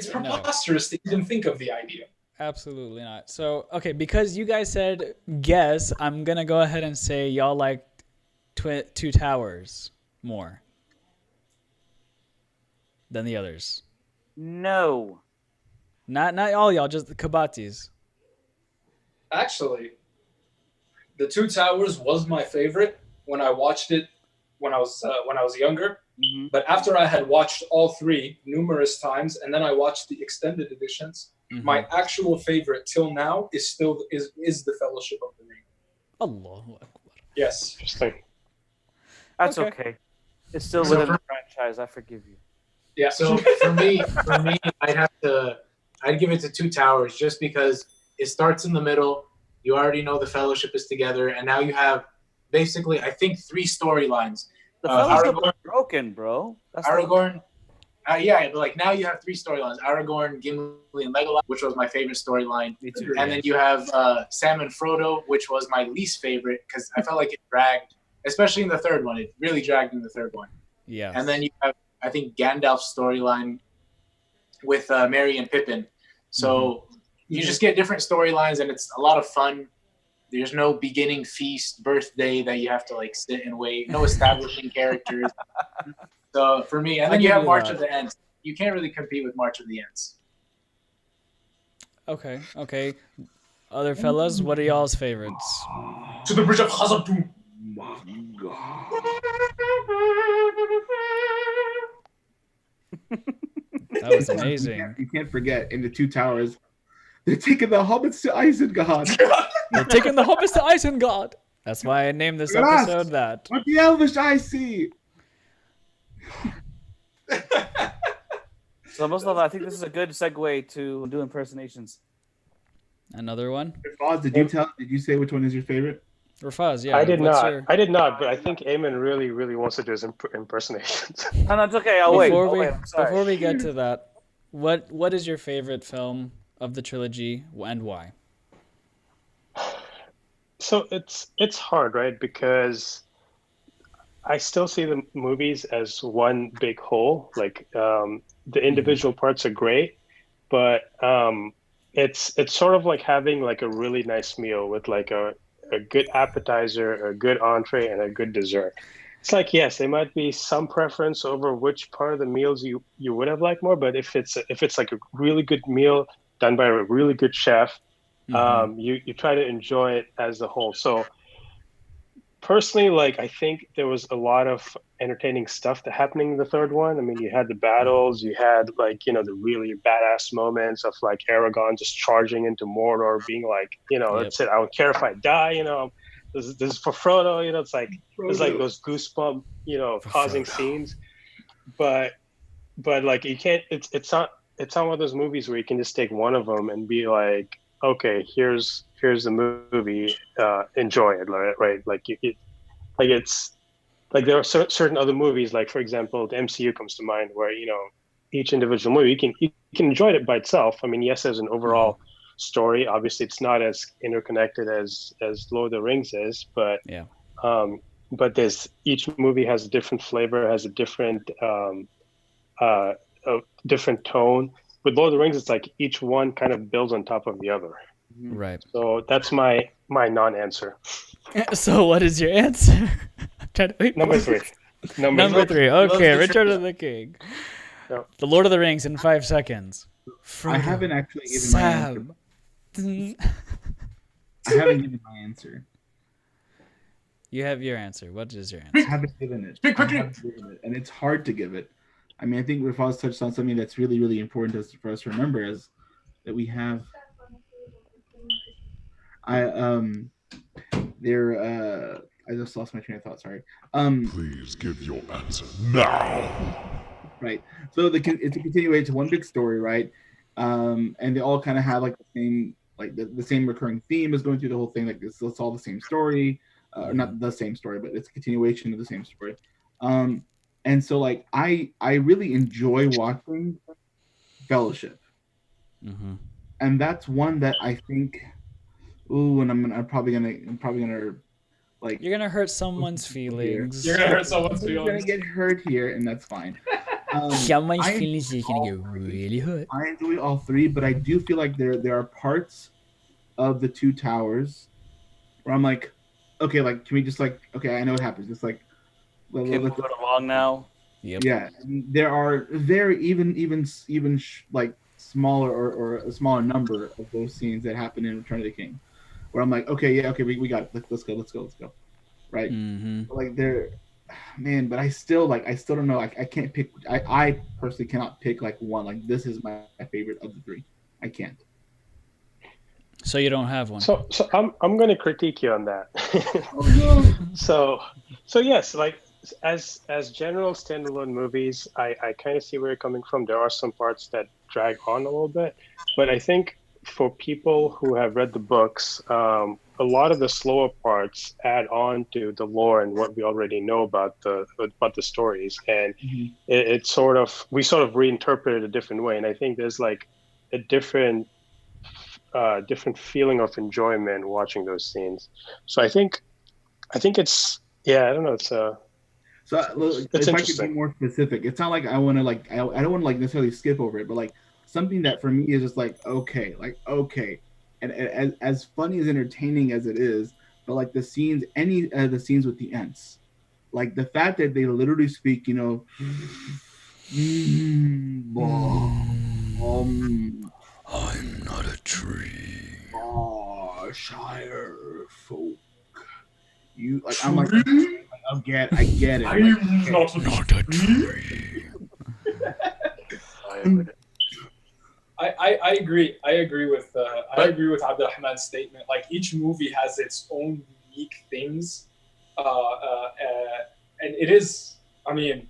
preposterous to even think of the idea. Absolutely not. So, okay, because you guys said guess, I'm going to go ahead and say y'all like Two Towers more than the others. No. Not all y'all, just the Kabatis. Actually, The Two Towers was my favorite when I watched it when I was younger. Mm-hmm. But after I had watched all three numerous times, and then I watched the extended editions, my actual favorite till now is still is the Fellowship of the Ring. Allahu Akbar. Yes. Interesting. That's okay. It's still within the franchise. I forgive you. Yeah. So for me, I'd give it to Two Towers just because it starts in the middle. You already know the Fellowship is together, and now you have basically, I think, 3 storylines. The Fellowship was broken, bro. Aragorn. But like now you have 3 storylines: Aragorn, Gimli, and Legolas, which was my favorite storyline. Me too. And then you have Sam and Frodo, which was my least favorite because I felt like it dragged, especially in the third one. It really dragged in the third one. Yeah. And then you have, I think, Gandalf's storyline with Merry and Pippin. So you just get different storylines, and it's a lot of fun. There's no beginning feast, birthday that you have to like sit and wait. No establishing characters. So for me, and then you have March of the Ents. You can't really compete with March of the Ents. Okay. Other fellas, what are y'all's favorites? To the Bridge of Khazad-dûm. That was amazing. You can't forget in the Two Towers, they're taking the hobbits to Isengard. They're taking the hobbits to Isengard. That's why I named this episode that. What the Elvish I see. So Mustafa, I think this is a good segue to do impersonations. Another one? Rifaz, did you say which one is your favorite? Rifaz, yeah. I did not, but I think Ayman really, really wants to do his impersonations. No, it's okay. I'll wait. Before we get to that, what is your favorite film of the trilogy and why? So it's hard, right? Because I still see the movies as one big whole. Like the individual parts are great, but it's sort of like having like a really nice meal with like a good appetizer, a good entree, and a good dessert. It's like, yes, there might be some preference over which part of the meals you would have liked more, but if it's like a really good meal done by a really good chef, you try to enjoy it as a whole. So personally, like, I think there was a lot of entertaining stuff that happening in the third one. I mean, you had the battles, you had like, the really badass moments of like Aragorn just charging into Mordor, being like, that's it, I don't care if I die, this is for Frodo, it's like there's like those goosebump, causing scenes. But like you can't, it's not one of those movies where you can just take one of them and be like, okay, here's the movie, enjoy it, right? Like it's like there are certain other movies, like for example, the MCU comes to mind, where each individual movie you can enjoy it by itself. I mean, yes, there's an overall story. Obviously, it's not as interconnected as Lord of the Rings is, but but there's each movie has a different flavor, has a different different tone. With Lord of the Rings, it's like each one kind of builds on top of the other. Right. So that's my non-answer. So what is your answer? Number three. Number three. Okay, Return of the King. No. The Lord of the Rings in 5 seconds. Frodo, I haven't actually given my answer. I haven't given my answer. You have your answer. What is your I answer? haven't given it. Speak quickly. I haven't given it. And it's hard to give it. I mean, I think Rifaz touched on something that's really, really important for us to remember, is that we have. I just lost my train of thought. Sorry. Please give your answer now. Right. So it's a continuation to one big story, right? And they all kind of have like the same, like the same recurring theme is going through the whole thing. Like it's all the same story, not the same story, but it's a continuation of the same story. And so like I really enjoy watching Fellowship, and that's one that I think. Ooh, and I'm probably gonna like. You're gonna hurt someone's feelings. You're gonna hurt someone's You're feelings. gonna get hurt here, and that's fine. Someone's feelings is gonna get really hurt. I enjoy all three, but I do feel like there are parts of the Two Towers where I'm like, okay, like can we just like, okay, I know what happens. Just like, Okay, moving along now. Yep. yeah, there are very even like smaller or a smaller number of those scenes that happen in Return of the King, where I'm like, okay, yeah, okay, we got it. Let's go, right? Like they're, man, but I still don't know. I can't pick. I personally cannot pick like one. Like this is my favorite of the three. I can't. So you don't have one. So I'm going to critique you on that. Oh, no. So yes, like as general standalone movies, I kind of see where you're coming from. There are some parts that drag on a little bit, but I think for people who have read the books, a lot of the slower parts add on to the lore and what we already know about the stories, and we sort of reinterpret it a different way. And I think there's like a different feeling of enjoyment watching those scenes. So I think it's, yeah, I don't know, it's So it's if I could be more specific, it's not like I want to like I don't want to like necessarily skip over it, but like something that for me is just like okay, and as funny as entertaining as it is, but like the scenes, any of the scenes with the Ents, like the fact that they literally speak, I'm not a tree. Shire folk. You like I'm like I get it. I'm not a tree. I agree. I agree with Abdur-Rahman's statement. Like each movie has its own unique things, and it is. I mean,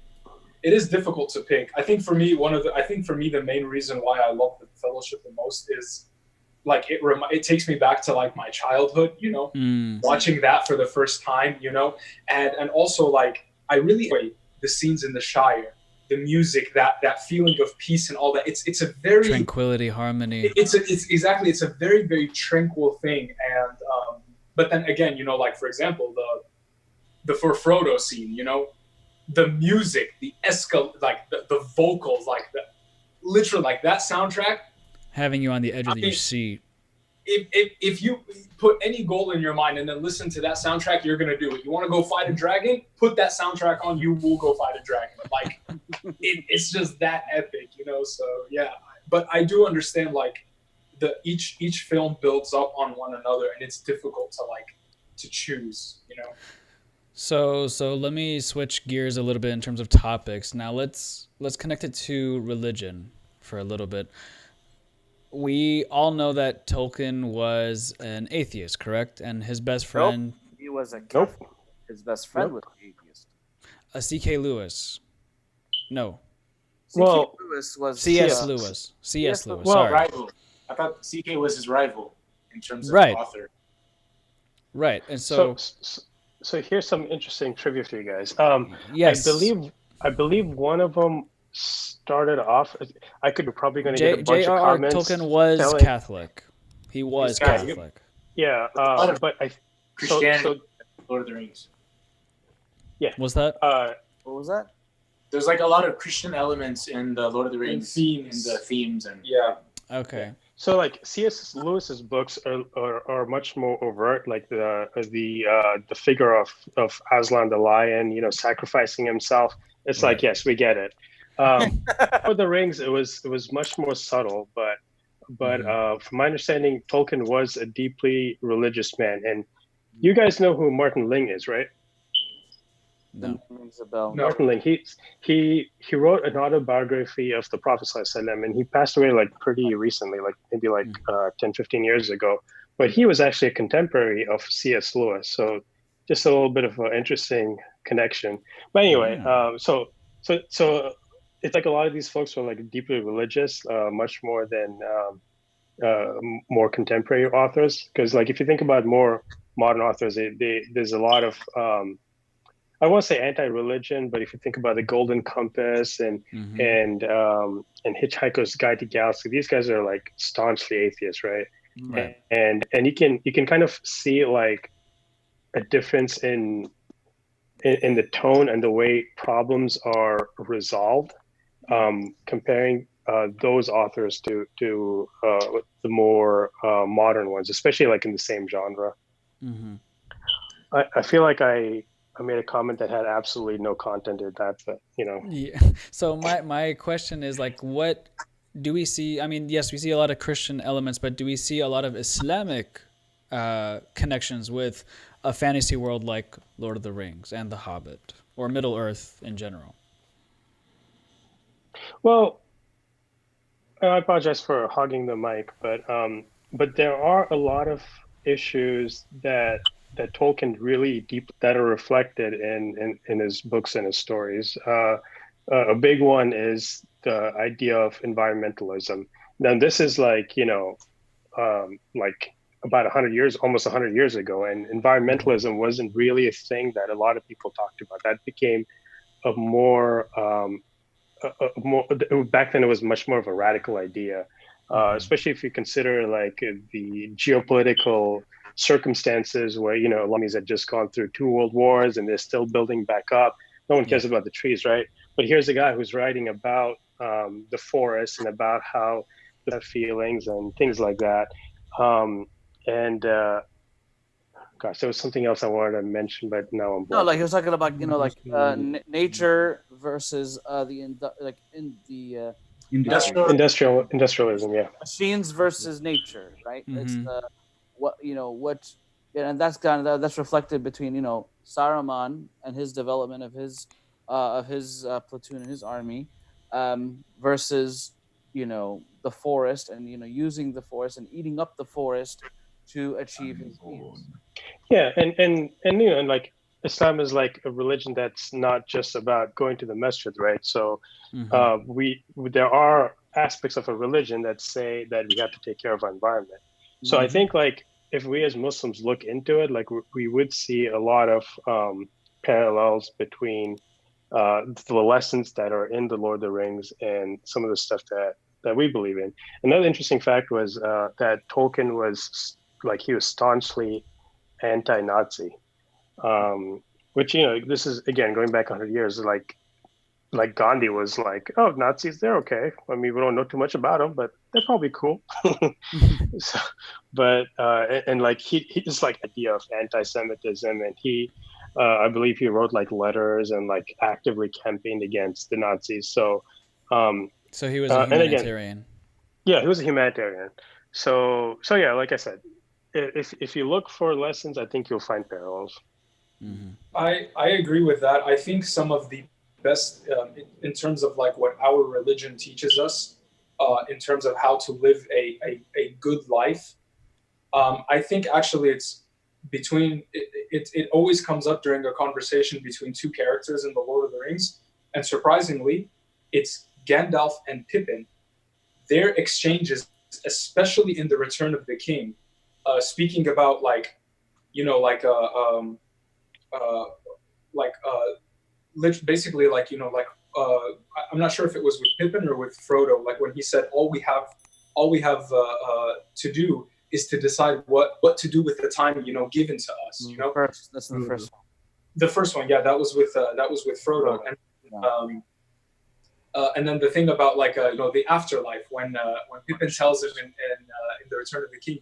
it is difficult to pick. I think for me, the main reason why I love the Fellowship the most is like it takes me back to like my childhood, watching that for the first time, and also like I really enjoy the scenes in the Shire. The music, that feeling of peace and all that. It's a very tranquility, harmony. It's a very, very tranquil thing. And but then again, like for example, for Frodo scene, you know, the music, the like the vocals, like literally like that soundtrack. Having you on the edge of your seat. If you put any goal in your mind and then listen to that soundtrack, you're gonna do it. You want to go fight a dragon? Put that soundtrack on. You will go fight a dragon. Like it's just that epic, you know. So yeah, but I do understand like each film builds up on one another, and it's difficult to choose, you know. So let me switch gears a little bit in terms of topics. Now let's connect it to religion for a little bit. We all know that Tolkien was an atheist, correct? And his best friend... Nope. He was a Catholic. Nope. His best friend was an atheist. C.K. Lewis. No. Well, Lewis was... C.S. Lewis. C.S. Lewis, Well, sorry. rival. I thought C.K. was his rival in terms of Right. author. Right, and so here's some interesting trivia for you guys. yes. I believe one of them started off. I could be probably going to get a bunch of J.R.R. comments. Tolkien was Catholic. He was Catholic. Yeah, but Christianity, so Lord of the Rings. yeah. Was that? What was that? There's like a lot of Christian elements in the Lord of the Rings, in the themes, and Yeah. Okay. So like C.S. Lewis's books are much more overt, like the figure of Aslan the lion, you know, sacrificing himself. It's like, yes, we get it. For the Rings, it was much more subtle, but from my understanding, Tolkien was a deeply religious man, and you guys know who Martin Ling is, right? No. Rings a bell. No. Martin Ling. He wrote an autobiography of the Prophet ﷺ, and he passed away like pretty recently, like maybe like 10, 15 years ago. But he was actually a contemporary of C.S. Lewis, so just a little bit of an interesting connection. But anyway, so it's like a lot of these folks were like deeply religious, much more than more contemporary authors. Because like if you think about more modern authors, there's a lot of I won't say anti-religion, but if you think about the Golden Compass and Hitchhiker's Guide to the Galaxy, these guys are like staunchly atheists, right? Right. And you can kind of see like a difference in the tone and the way problems are resolved, comparing those authors to the more modern ones, especially like in the same genre. Mm-hmm. I feel like I made a comment that had absolutely no content in that, but you know. Yeah. So my question is like, what do we see? I mean, yes, we see a lot of Christian elements, but do we see a lot of Islamic connections with a fantasy world like Lord of the Rings and The Hobbit, or Middle Earth in general? Well, I apologize for hogging the mic, but there are a lot of issues that Tolkien really deep that are reflected in his books and his stories. A big one is the idea of environmentalism. Now, this is like, you know, like about 100 years, almost 100 years ago, and environmentalism wasn't really a thing that a lot of people talked about. That became a more back then it was much more of a radical idea, especially if you consider like the geopolitical circumstances where, you know, Lamis had just gone through 2 world wars and they're still building back up. No one cares about the trees, right? But here's a guy who's writing about the forest and about how they have feelings and things like that. Gosh, there was something else I wanted to mention, but now I'm blanking. No, like he was talking about, you know, like nature versus industrialism, yeah. Machines versus nature, right? It's and that's reflected between, you know, Saruman and his development of his platoon and his army, versus, you know, the forest and, you know, using the forest and eating up the forest to achieve his goals. Yeah, and you know, and like Islam is like a religion that's not just about going to the masjid, right? So there are aspects of a religion that say that we have to take care of our environment. So I think like if we as Muslims look into it, like we would see a lot of parallels between the lessons that are in the Lord of the Rings and some of the stuff that we believe in. Another interesting fact was that Tolkien was like, he was staunchly anti-Nazi, which, you know, this is again going back 100 years. Like Gandhi was like, oh, Nazis, they're okay. I mean, we don't know too much about them, but they're probably cool. So, but and like he just like idea of anti-Semitism, and he, I believe he wrote like letters and like actively campaigned against the Nazis. So, So he was a and again, humanitarian. yeah, he was a humanitarian. So yeah, like I said, if you look for lessons, I think you'll find parallels. Mm-hmm. I agree with that. I think some of the best in terms of like what our religion teaches us in terms of how to live a good life. I think actually it's between it always comes up during a conversation between two characters in the Lord of the Rings, and surprisingly, it's Gandalf and Pippin. Their exchanges, especially in the Return of the King, speaking about like, you know, basically like, you know, like I'm not sure if it was with Pippin or with Frodo, like when he said all we have to do is to decide what to do with the time, you know, given to us, you know. That's the first one. The first one, yeah, that was with Frodo. And then the thing about like you know, the afterlife, when Pippin tells him in the Return of the King,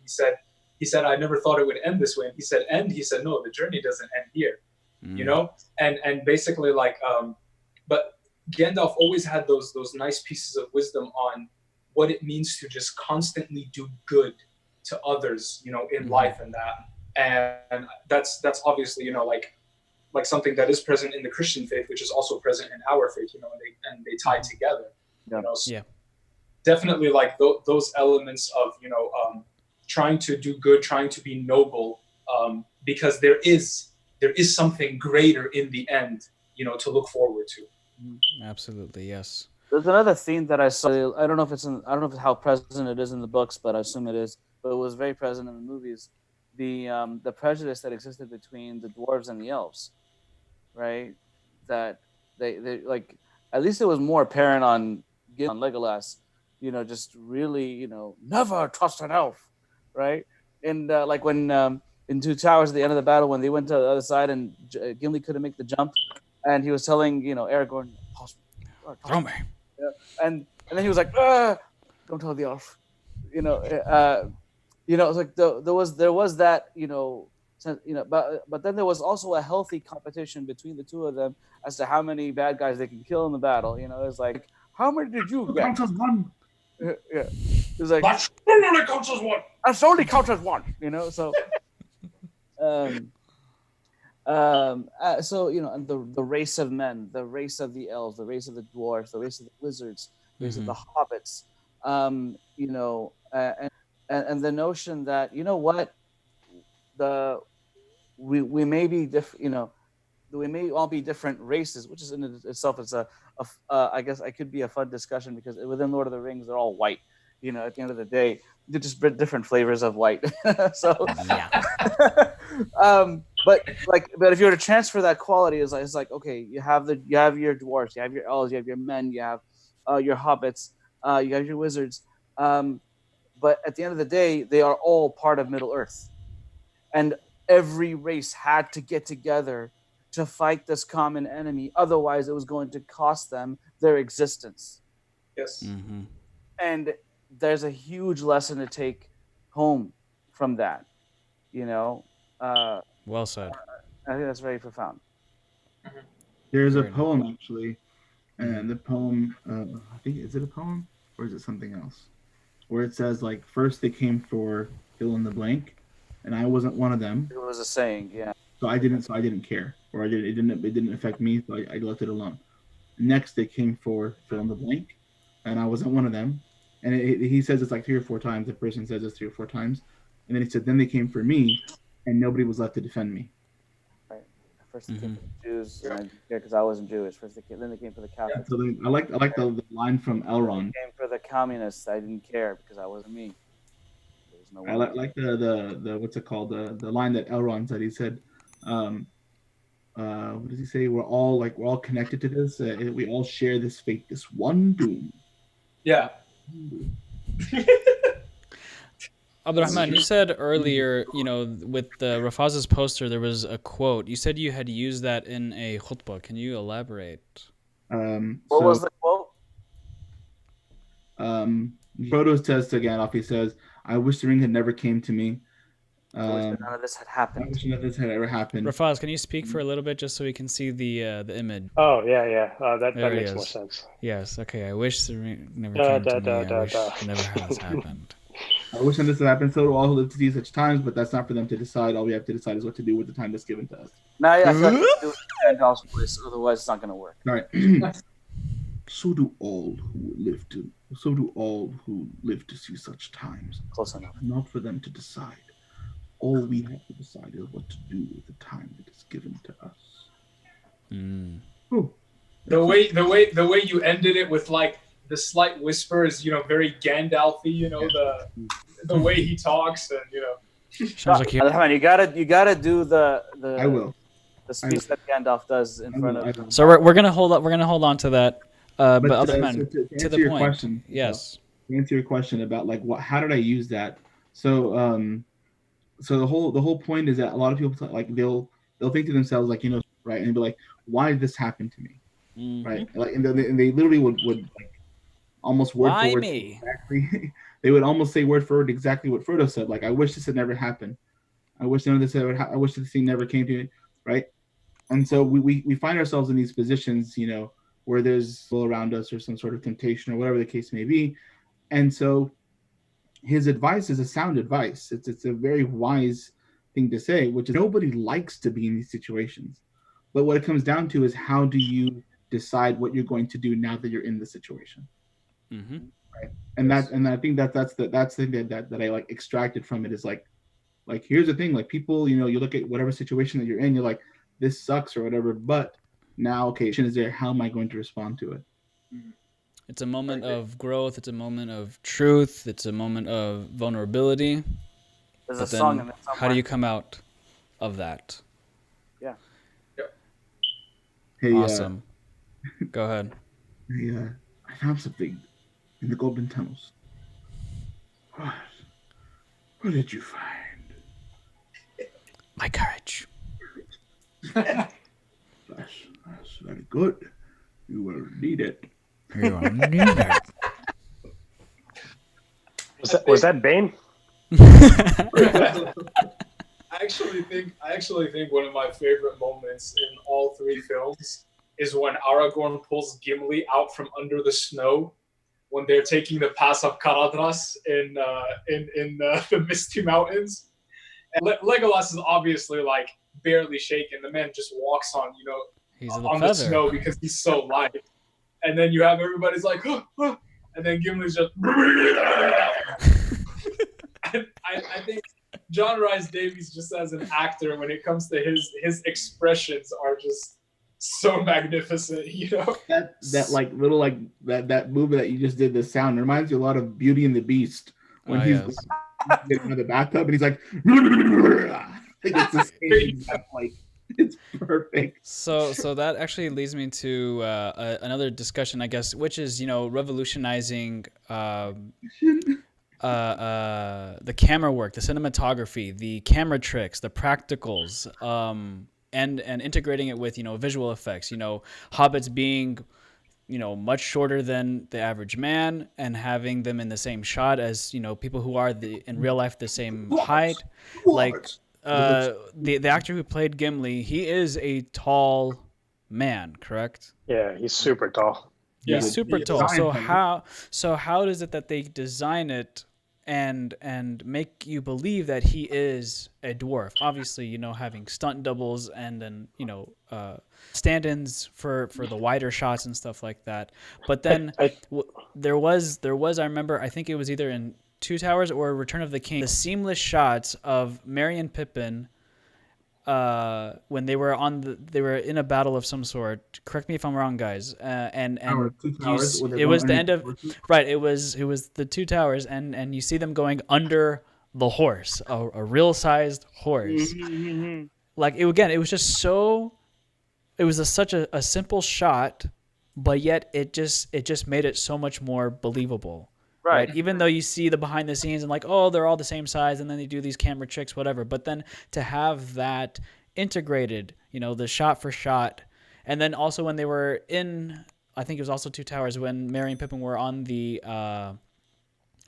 he said I never thought it would end this way, and he said end, he said no, the journey doesn't end here. You know, and basically like but Gandalf always had those nice pieces of wisdom on what it means to just constantly do good to others, you know, in life, and that's obviously, you know, like something that is present in the Christian faith, which is also present in our faith, you know, and they tie together. You know, so definitely like those elements of, you know, trying to do good, trying to be noble, because there is something greater in the end, you know, to look forward to. Absolutely, yes. There's another theme that I saw. I don't know if how present it is in the books, but I assume it is. But it was very present in the movies. The prejudice that existed between the dwarves and the elves, right? That they like, at least it was more apparent on Legolas, you know, just really, you know, never trust an elf, right? And like when in Two Towers at the end of the battle, when they went to the other side and Gimli couldn't make the jump, and he was telling, you know, Aragorn, throw me. Yeah. And then he was like, don't tell the elf, you know. It's like there was that, you know, but then there was also a healthy competition between the two of them as to how many bad guys they can kill in the battle. You know, it's like, how many did you get? Counts as one. Yeah, it's like That only counts as one. That's only counts as one. You know, so. So, you know, and the race of men, the race of the elves, the race of the dwarves, the race of the wizards, the race of the hobbits, you know, and the notion that, you know what, we may be different, you know, we may all be different races, which is in itself is I guess it could be a fun discussion, because within Lord of the Rings they're all white, you know, at the end of the day they're just different flavors of white. So yeah. But if you were to transfer that quality, it's like okay, you have your dwarves, you have your elves, you have your men, you have your hobbits, you have your wizards, but at the end of the day they are all part of Middle Earth, and every race had to get together to fight this common enemy, otherwise it was going to cost them their existence. Yes. Mm-hmm. And there's a huge lesson to take home from that, you know. Well said. I think that's very profound. There's a poem actually, and the poem, I think, is it a poem or is it something else? Where it says like, first they came for fill in the blank, and I wasn't one of them. It was a saying, yeah. So I didn't care, or it didn't affect me, so I left it alone. Next they came for fill in the blank, and I wasn't one of them. And he says it's like 3 or 4 times. The person says it's 3 or 4 times, and then he said, then they came for me, and nobody was left to defend me. Right. First they came for the Jews, and I didn't care because I wasn't Jewish. Then they came for the Catholics. Yeah, so I like the line from Elrond. They came for the communists. I didn't care because I wasn't me. There was no I like the what's it called, the line that Elrond said. He said, what does he say? We're all connected to this. We all share this fate, this one doom. Yeah. Abdur-Rahman, you said earlier, with the Rifaz's poster, there was a quote. You said you had used that in a khutbah. Can you elaborate? What was the quote? Frodo says to Gandalf, he says, "I wish the ring had never came to me. I wish that none of this had happened." I wish none of this had ever happened." Rifaz, can you speak for a little bit just so we can see the image? Oh, yeah. That There he makes is. more sense. Yes. Okay. I wish the ring never came to me. I wish it never has happened. I wish none of this had happened. So do all who live to see such times, but that's not for them to decide. All we have to decide is what to do with the time that's given to us. Now I feel like we have to do it in Gandalf's voice, otherwise it's not going to work. All right. So do all who live to see such times. Close enough. Not for them to decide. All we have to decide is what to do with the time that is given to us. Oh. The way you ended it with like the slight whisper is very Gandalf-y, the way he talks and Sounds like you gotta do the I will. the speech that Gandalf does in front of him. So we're gonna hold on to that. But Abdur-Rahman, to to the your point. question, Yes. To answer your question about like how did I use that? So so the whole point is that a lot of people like they'll think to themselves like right, and be like, why did this happen to me? Right, like and they literally would like almost word Why for word me? exactly. They would almost say word for word exactly what Frodo said. Like, I wish this had never happened. I wish none of this ever. I wish this thing never came to me. Right, and so we find ourselves in these positions, where there's people around us or some sort of temptation or whatever the case may be, and so his advice is a sound advice. It's a very wise thing to say, which is nobody likes to be in these situations. But what it comes down to is how do you decide what you're going to do now that you're in the situation, right? And I think that's the thing that I like extracted from it is like here's the thing, like people, you look at whatever situation that you're in, you're like, this sucks or whatever, but now okay, is there, how am I going to respond to it? It's a moment of growth. It's a moment of truth. It's a moment of vulnerability. There's But a then song in it somewhere. how do you come out of that? Yeah. Hey, Awesome. Go ahead. I found something in the Golden Tunnels. What did you find? My courage. That's very good. You will need it. You are neither. Was that Bane? I actually think one of my favorite moments in all three films is when Aragorn pulls Gimli out from under the snow when they're taking the pass of Caradhras in the Misty Mountains. And Legolas is obviously like barely shaken. The man just walks on He's on the snow because he's so light. And then you have everybody's like, oh, oh, and then Gimli's just. And I think John Rhys Davies, just as an actor, when it comes to his expressions, are just so magnificent. That like little like that movie that you just did, the sound reminds you a lot of Beauty and the Beast when he's getting out of the bathtub and he's like, it's the same exact, like. It's perfect. So that actually leads me to another discussion, I guess, which is revolutionizing the camera work, the cinematography, the camera tricks, the practicals, and integrating it with visual effects. Hobbits being much shorter than the average man and having them in the same shot as people who are in real life the same height, like. The actor who played Gimli, he is a tall man, correct? Yeah, he's super tall. Yeah, he's super tall. So how does it that they design it and make you believe that he is a dwarf? Obviously, having stunt doubles and then stand-ins for the wider shots and stuff like that. But then there was I remember, I think it was either in Two Towers or Return of the King, the seamless shots of Merry and Pippin when they were in a battle of some sort. Correct me if I'm wrong, guys. And it was the end of right. It was the Two Towers, and you see them going under the horse, a real sized horse. Like it was just so. It was such a simple shot, but yet it just made it so much more believable. right? Even though you see the behind the scenes and like, oh, they're all the same size, and then they do these camera tricks, whatever. But then to have that integrated, you know, the shot for shot, and then also when they were in, I think it was also Two Towers when Merry and Pippin were on the,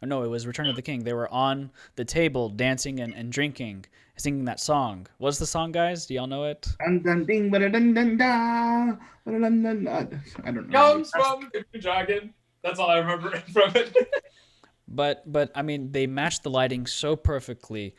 no, it was Return of the King. They were on the table dancing and drinking, singing that song. What's the song, guys? Do y'all know it? Dun, dun, ding, ba-da-dun, dun, da, ba-da-dun, dun, da. I don't know. Comes from the dragon. That's all I remember from it. But I mean, they matched the lighting so perfectly,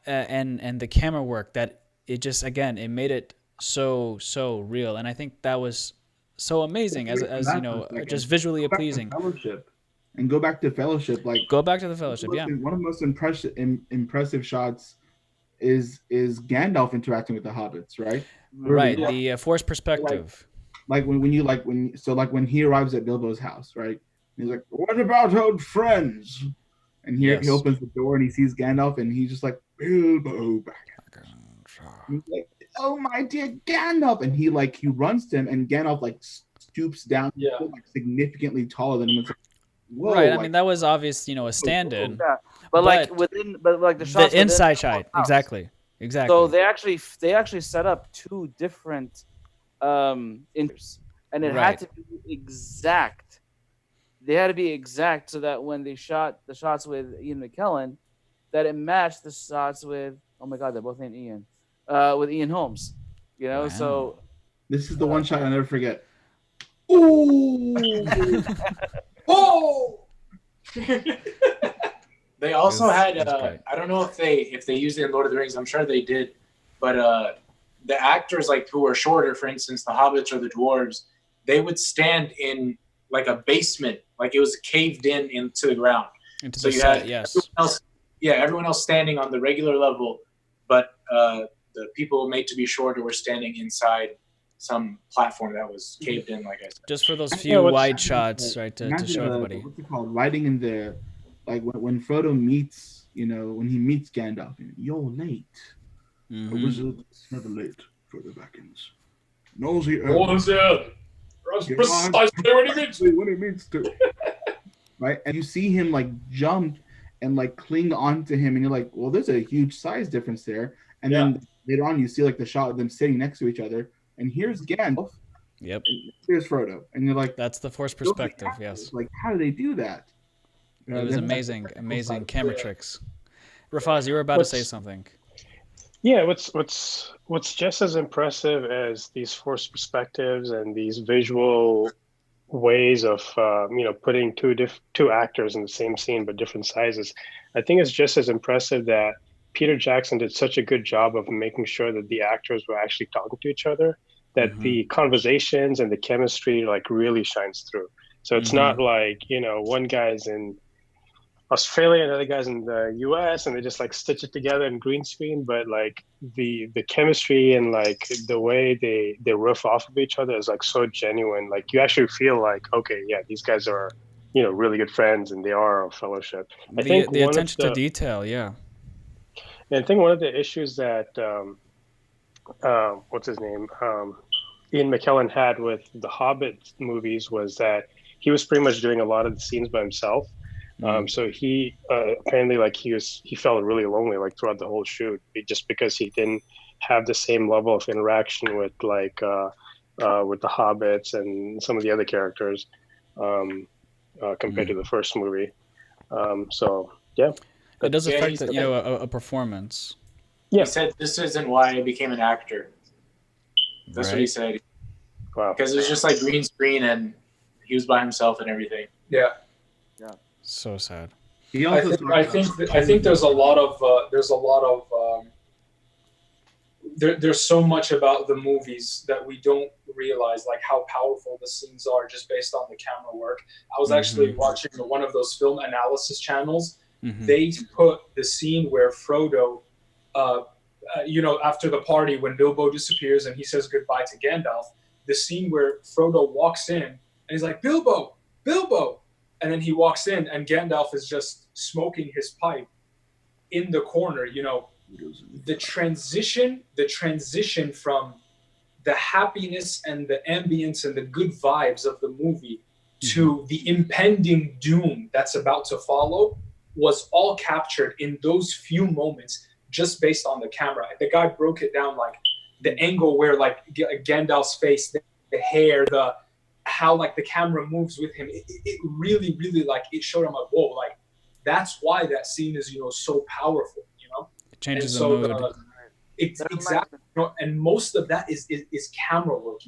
and the camera work that it just, again, it made it so real. And I think that was so amazing as you know, just visually pleasing. Fellowship. And go back to Fellowship, like go back to the Fellowship. Yeah, one of the most impressive shots is Gandalf interacting with the hobbits, right? Right, the forced perspective. Like when he arrives at Bilbo's house, right? He's like, "What about old friends?" And here he opens the door and he sees Gandalf, and he's just like, "Bilbo Baggins." He's like, "Oh my dear Gandalf!" And he runs to him, and Gandalf like stoops down, like significantly taller than him. It's like, whoa, right. I mean, that was obvious, you know, a stand-in. Yeah. But like the shots, the inside shot, exactly. So they actually set up two different inters, and it had to be exact. They had to be exact so that when they shot the shots with Ian McKellen, that it matched the shots with, oh my God, they're both named Ian, with Ian Holmes. You know, so this is the one shot I never forget. Ooh. Oh! They also had I don't know if they used it in Lord of the Rings. I'm sure they did, but the actors like who were shorter, for instance, the hobbits or the dwarves, they would stand in like a basement, like it was caved in into the ground. So you had everyone else standing on the regular level, but the people made to be shorter were standing inside some platform that was caved in, like I said. Just for those few wide shots, right, to show everybody. What's it called? Riding in the, like when Frodo meets, you know, when he meets Gandalf, you're late. A wizard is never late, Frodo Baggins. Nosy precisely when he means to. Right? And you see him like jump and like cling onto him, and you're like, well, there's a huge size difference there. And then later on, you see like the shot of them sitting next to each other. And here's Gandalf. Yep. And here's Frodo. And you're like, that's the forced perspective, yes. Like, how do they do that? It was amazing camera tricks. Rifaz, you were about to say something. Yeah, what's just as impressive as these forced perspectives and these visual ways of putting two actors in the same scene but different sizes. I think it's just as impressive that Peter Jackson did such a good job of making sure that the actors were actually talking to each other, that the conversations and the chemistry like really shines through. So it's not like, one guy's in Australia and the other guy's in the US and they just like stitch it together in green screen, but like the chemistry and like the way they riff off of each other is like so genuine. Like you actually feel like, okay, yeah, these guys are, really good friends and they are a fellowship. I think the attention to detail, yeah. And I think one of the issues that what's his name? Ian McKellen had with the Hobbit movies was that he was pretty much doing a lot of the scenes by himself. So he apparently he felt really lonely like throughout the whole shoot, just because he didn't have the same level of interaction with with the Hobbits and some of the other characters compared to the first movie. So yeah. It does affect a performance. Yeah. He said this isn't why I became an actor. That's what he said. Wow. Because it was just like green screen and he was by himself and everything. Yeah. Yeah. So sad. I think there's a lot of there's so much about the movies that we don't realize, like how powerful the scenes are just based on the camera work. I was actually watching one of those film analysis channels. They put the scene where Frodo, after the party when Bilbo disappears and he says goodbye to Gandalf, the scene where Frodo walks in and he's like, Bilbo, and then he walks in and Gandalf is just smoking his pipe in the corner. The transition from the happiness and the ambience and the good vibes of the movie to the impending doom that's about to follow was all captured in those few moments just based on the camera. The guy broke it down, like the angle where like Gandalf's face, the hair, how like the camera moves with him. It really, really like it showed him like, whoa, like that's why that scene is, so powerful, It changes and the so mood. Exactly, and most of that is camera work,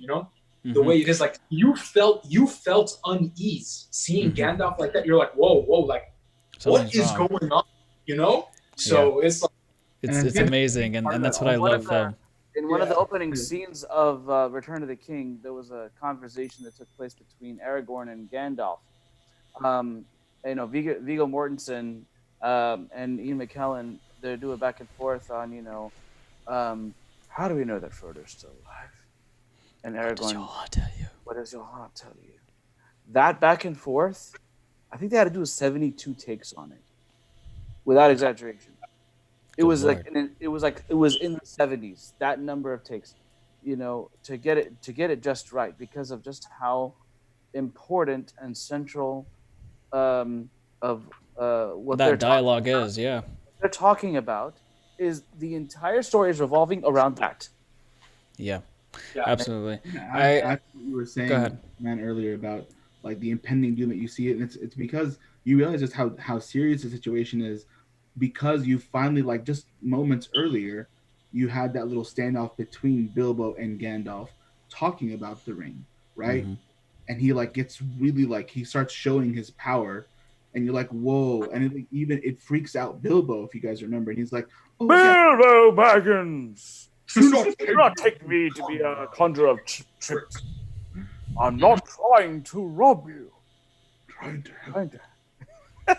the way it is. Like you felt unease seeing Gandalf like that. You're like, whoa, like Something's what is wrong. going on, So it's like, It's amazing, and that's what I love. In one of the opening scenes of Return of the King, there was a conversation that took place between Aragorn and Gandalf. Viggo Mortensen and Ian McKellen, they do a back and forth on, how do we know that Frodo's still alive? And Aragorn, what does your heart tell you? What does your heart tell you? That back and forth, I think they had to do 72 takes on it, without exaggeration. It was in the 70s, that number of takes, to get it just right, because of just how important and central of what that dialogue is. Yeah, they're talking about is the entire story is revolving around that. Yeah, absolutely. I you were saying, go ahead, man, earlier about like the impending doom that you see it, and it's because you realize just how serious the situation is, because you finally, like just moments earlier, you had that little standoff between Bilbo and Gandalf talking about the ring, right? And he like gets really like he starts showing his power, and you're like, whoa! And it freaks out Bilbo, if you guys remember, and he's like, oh, Bilbo Baggins, do not take me to be a conjurer of tricks. I'm not trying to rob you. Trying to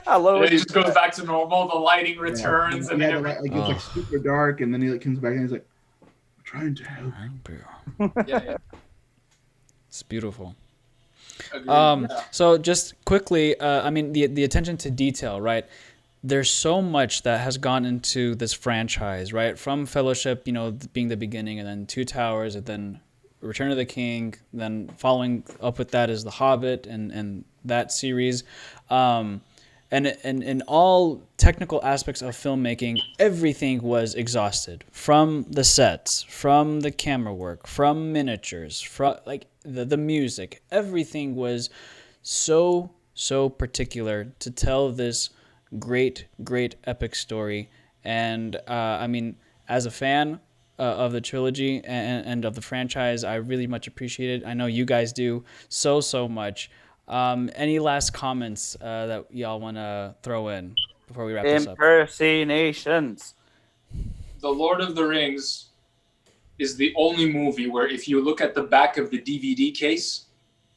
I love it. He just goes back to normal. The lighting returns, and everything. It's like super dark, and then he like comes back and he's like, "I'm trying to help you." Yeah. It's beautiful. Agreed. So just quickly, I mean, the attention to detail, right? There's so much that has gone into this franchise, right? From Fellowship, being the beginning, and then Two Towers, and then Return of the King, then following up with that is The Hobbit and that series. And in all technical aspects of filmmaking, everything was exhausted, from the sets, from the camera work, from miniatures, from like the music. Everything was so particular to tell this great epic story. And I mean, as a fan of the trilogy and of the franchise, I really much appreciate it. I know you guys do so much. Any last comments that y'all want to throw in before we wrap this up? Impersonations. The Lord of the Rings is the only movie where if you look at the back of the DVD case,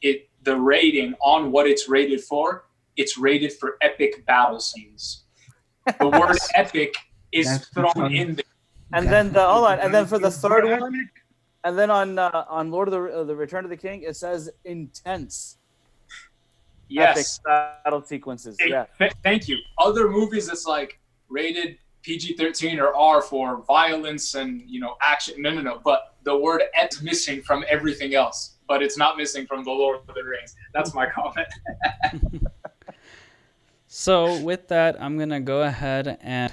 the rating on what it's rated for, it's rated for epic battle scenes. The word epic is thrown in there. And then and then for the third one, and then on Lord of the Return of the King, it says intense. Yes. Epic battle sequences. Yeah. Thank you. Other movies, it's like rated PG-13 or R for violence and action. No. But the word "et" missing from everything else, but it's not missing from the Lord of the Rings. That's my comment. So with that, I'm gonna go ahead and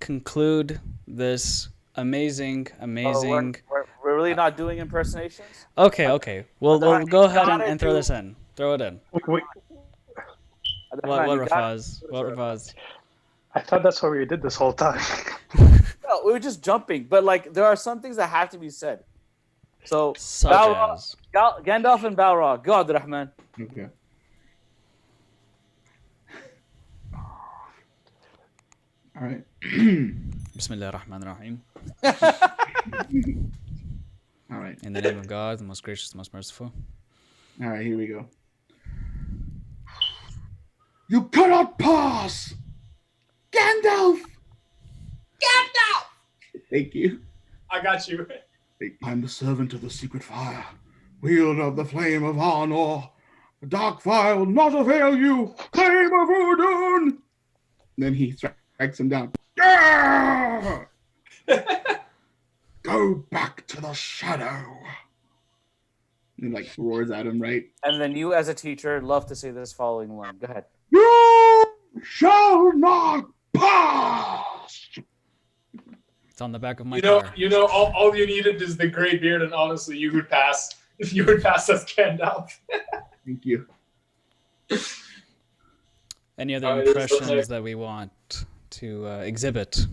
conclude this amazing. Oh, we're really not doing impersonations? Okay. We'll go ahead and throw this in. Throw it in. Wait. What Rifaz? I thought that's what we did this whole time. No, we were just jumping, but like there are some things that have to be said. So Gandalf and Balrog, go Abdur-Rahman. Okay. All right. Bismillah ar-Rahman ar-Rahim. All right. In the name of God, the most gracious, the most merciful. All right, here we go. You cannot pass! Gandalf! Thank you. I got you. I'm the servant of the secret fire, wielder of the flame of Arnor. The dark fire will not avail you, flame of Udun! Then he strikes him down. Go back to the shadow. And like roars at him, right? And then you, as a teacher, love to say this following line. Go ahead. You shall not pass. It's on the back of my You know, car. all you needed is the gray beard, and honestly, you would pass if you would pass as Gandalf. Thank you. Any other impressions that we want to exhibit?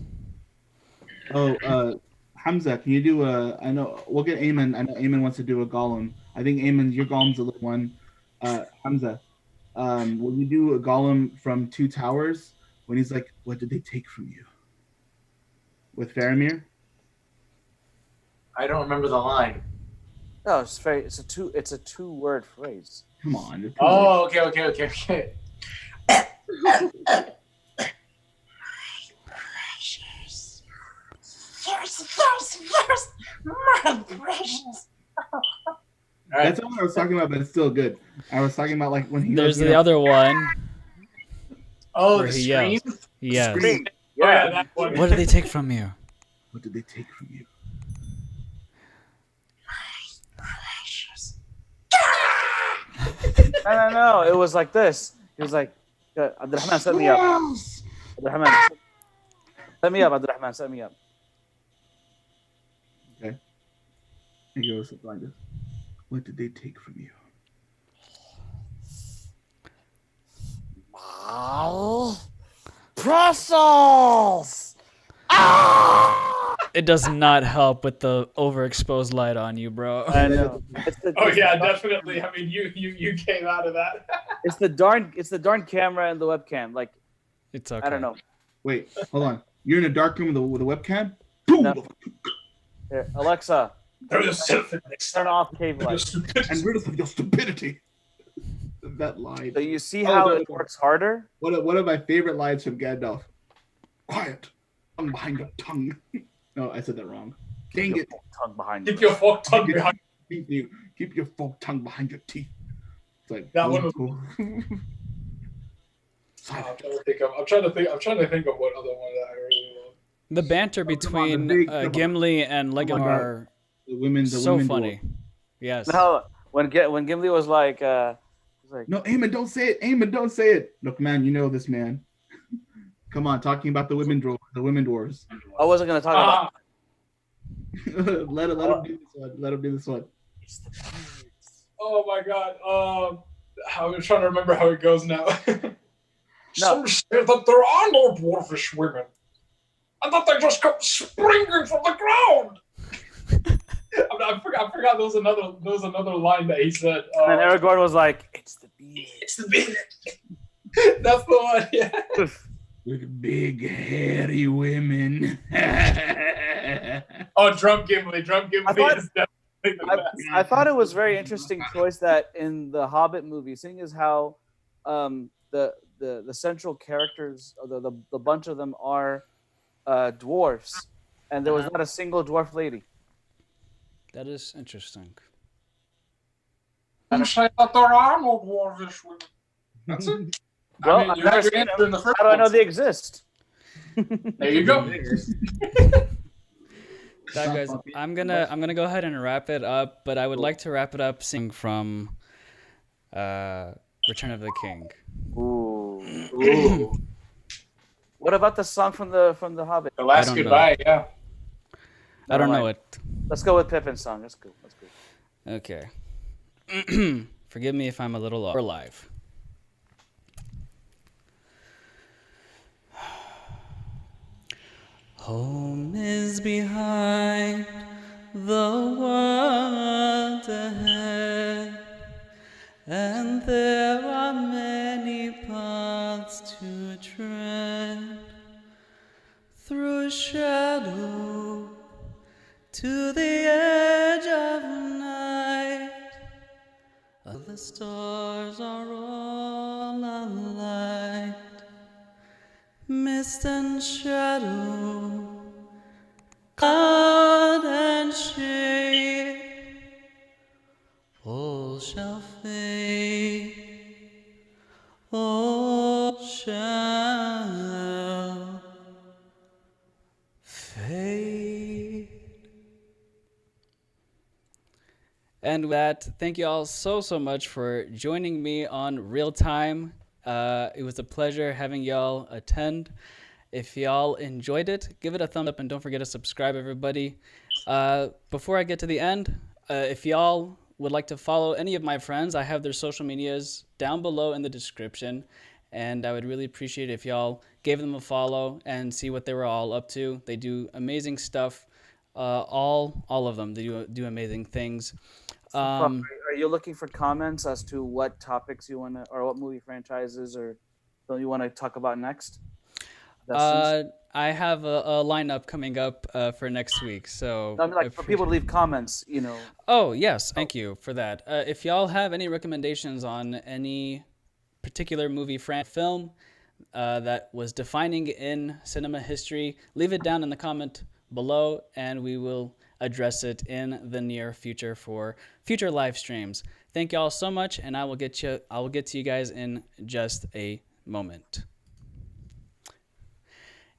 Oh, Hamza, can you do a? I know we'll get Ayman. I know Ayman wants to do a Gollum. I think Ayman, your Gollum's a little one. Hamza, will you do a Gollum from Two Towers when he's like, "What did they take from you?" With Faramir? I don't remember the line. No, it's a two-word phrase. Come on. Oh, okay. That's not what I was talking about, but it's still good. I was talking about like when he There's goes, the other one. Oh, where the he scream? yells. Yes. Scream. Yeah. That one. What did they take from you? What did they take from you? No. It was like this. He was like, Abdur-Rahman, set me up. Abdur-Rahman, set me up. Abdur-Rahman, set me up. Okay. He goes like this. What did they take from you? Brussels! It does not help with the overexposed light on you, bro. I know. Oh yeah, definitely. I mean, you came out of that. It's the darn camera and the webcam. Like, It's okay. I don't know. Wait, hold on. You're in a dark room with a webcam? Boom! No. Here, Alexa, turn off cave light. And rid us of your stupidity. That line. So you see how it works harder? One of my favorite lines from Gandalf. Quiet. Tongue behind your tongue. No, I said that wrong. Dang it. Tongue behind Keep you. your forked tongue behind. Keep your forked tongue behind your teeth. It's like That one was. Silent. I'm trying to think of what other one that I really love. The banter between Gimli and Legolas The so women funny. Yes. No, when Gimli was like, No, Ayman, don't say it. Ayman, don't say it. Look, man, you know this man. Come on, talking about the women dwarves. I wasn't gonna talk about. let him do this one. Let him do this one. Oh my god. I'm trying to remember how it goes now. Some say that there are no dwarfish women, and that they just come springing from the ground. I forgot. There was another line that he said. And Aragorn was like, "It's the beard." It's the beard. That's the one. Yeah. With big hairy women. Oh, Drunk Gimli. Drunk Gimli is definitely the best. I thought it was a very interesting choice that in the Hobbit movie, seeing as how the central characters, or the bunch of them are dwarfs, and there was not a single dwarf lady. That is interesting. I'm saying that there are no dwarfish women. That's it. Well, I mean, I've you never had your seen answer them. in the first How do I know one. they exist? There you go. That guys, I'm gonna go ahead and wrap it up, but I would like to wrap it up singing from Return of the King. Ooh. What about the song from the Hobbit? The last don't know. goodbye, yeah. I don't know it. Let's go with Pippin's song. Let's go. Okay. Forgive me if I'm a little off. We're live. Home is behind, the world ahead, and there are many paths to tread. Through shadow to the edge of night, the stars are all alight. Mist and shadow, cloud and shade, all shall fade, all shall fade. And with that, thank you all so much for joining me on Real Time. It was a pleasure having y'all attend. If y'all enjoyed it, give it a thumbs up and don't forget to subscribe, everybody. Before I get to the end, if y'all would like to follow any of my friends, I have their social medias down below in the description. And I would really appreciate it if y'all gave them a follow and see what they were all up to. They do amazing stuff. All of them, they do amazing things. Are you looking for comments as to what topics you want to, or what movie franchises or film you want to talk about next? I have a lineup coming up for next week. So I mean, like for people to leave comments, you know. Oh yes, thank you for that. If y'all have any recommendations on any particular movie film that was defining in cinema history, leave it down in the comment below, and we will address it in the near future for future live streams. Thank y'all so much, and I will get to you guys in just a moment.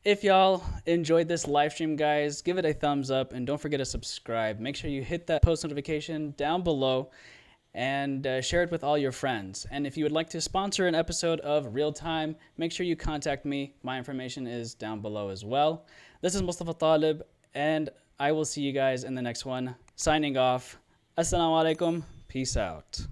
If y'all enjoyed this live stream, guys, give it a thumbs up and don't forget to subscribe. Make sure you hit that post notification down below and share it with all your friends. And if you would like to sponsor an episode of Real Time, make sure you contact me. My information is down below as well. This is Mustafa Talib, and I will see you guys in the next one. Signing off. Assalamu alaikum. Peace out.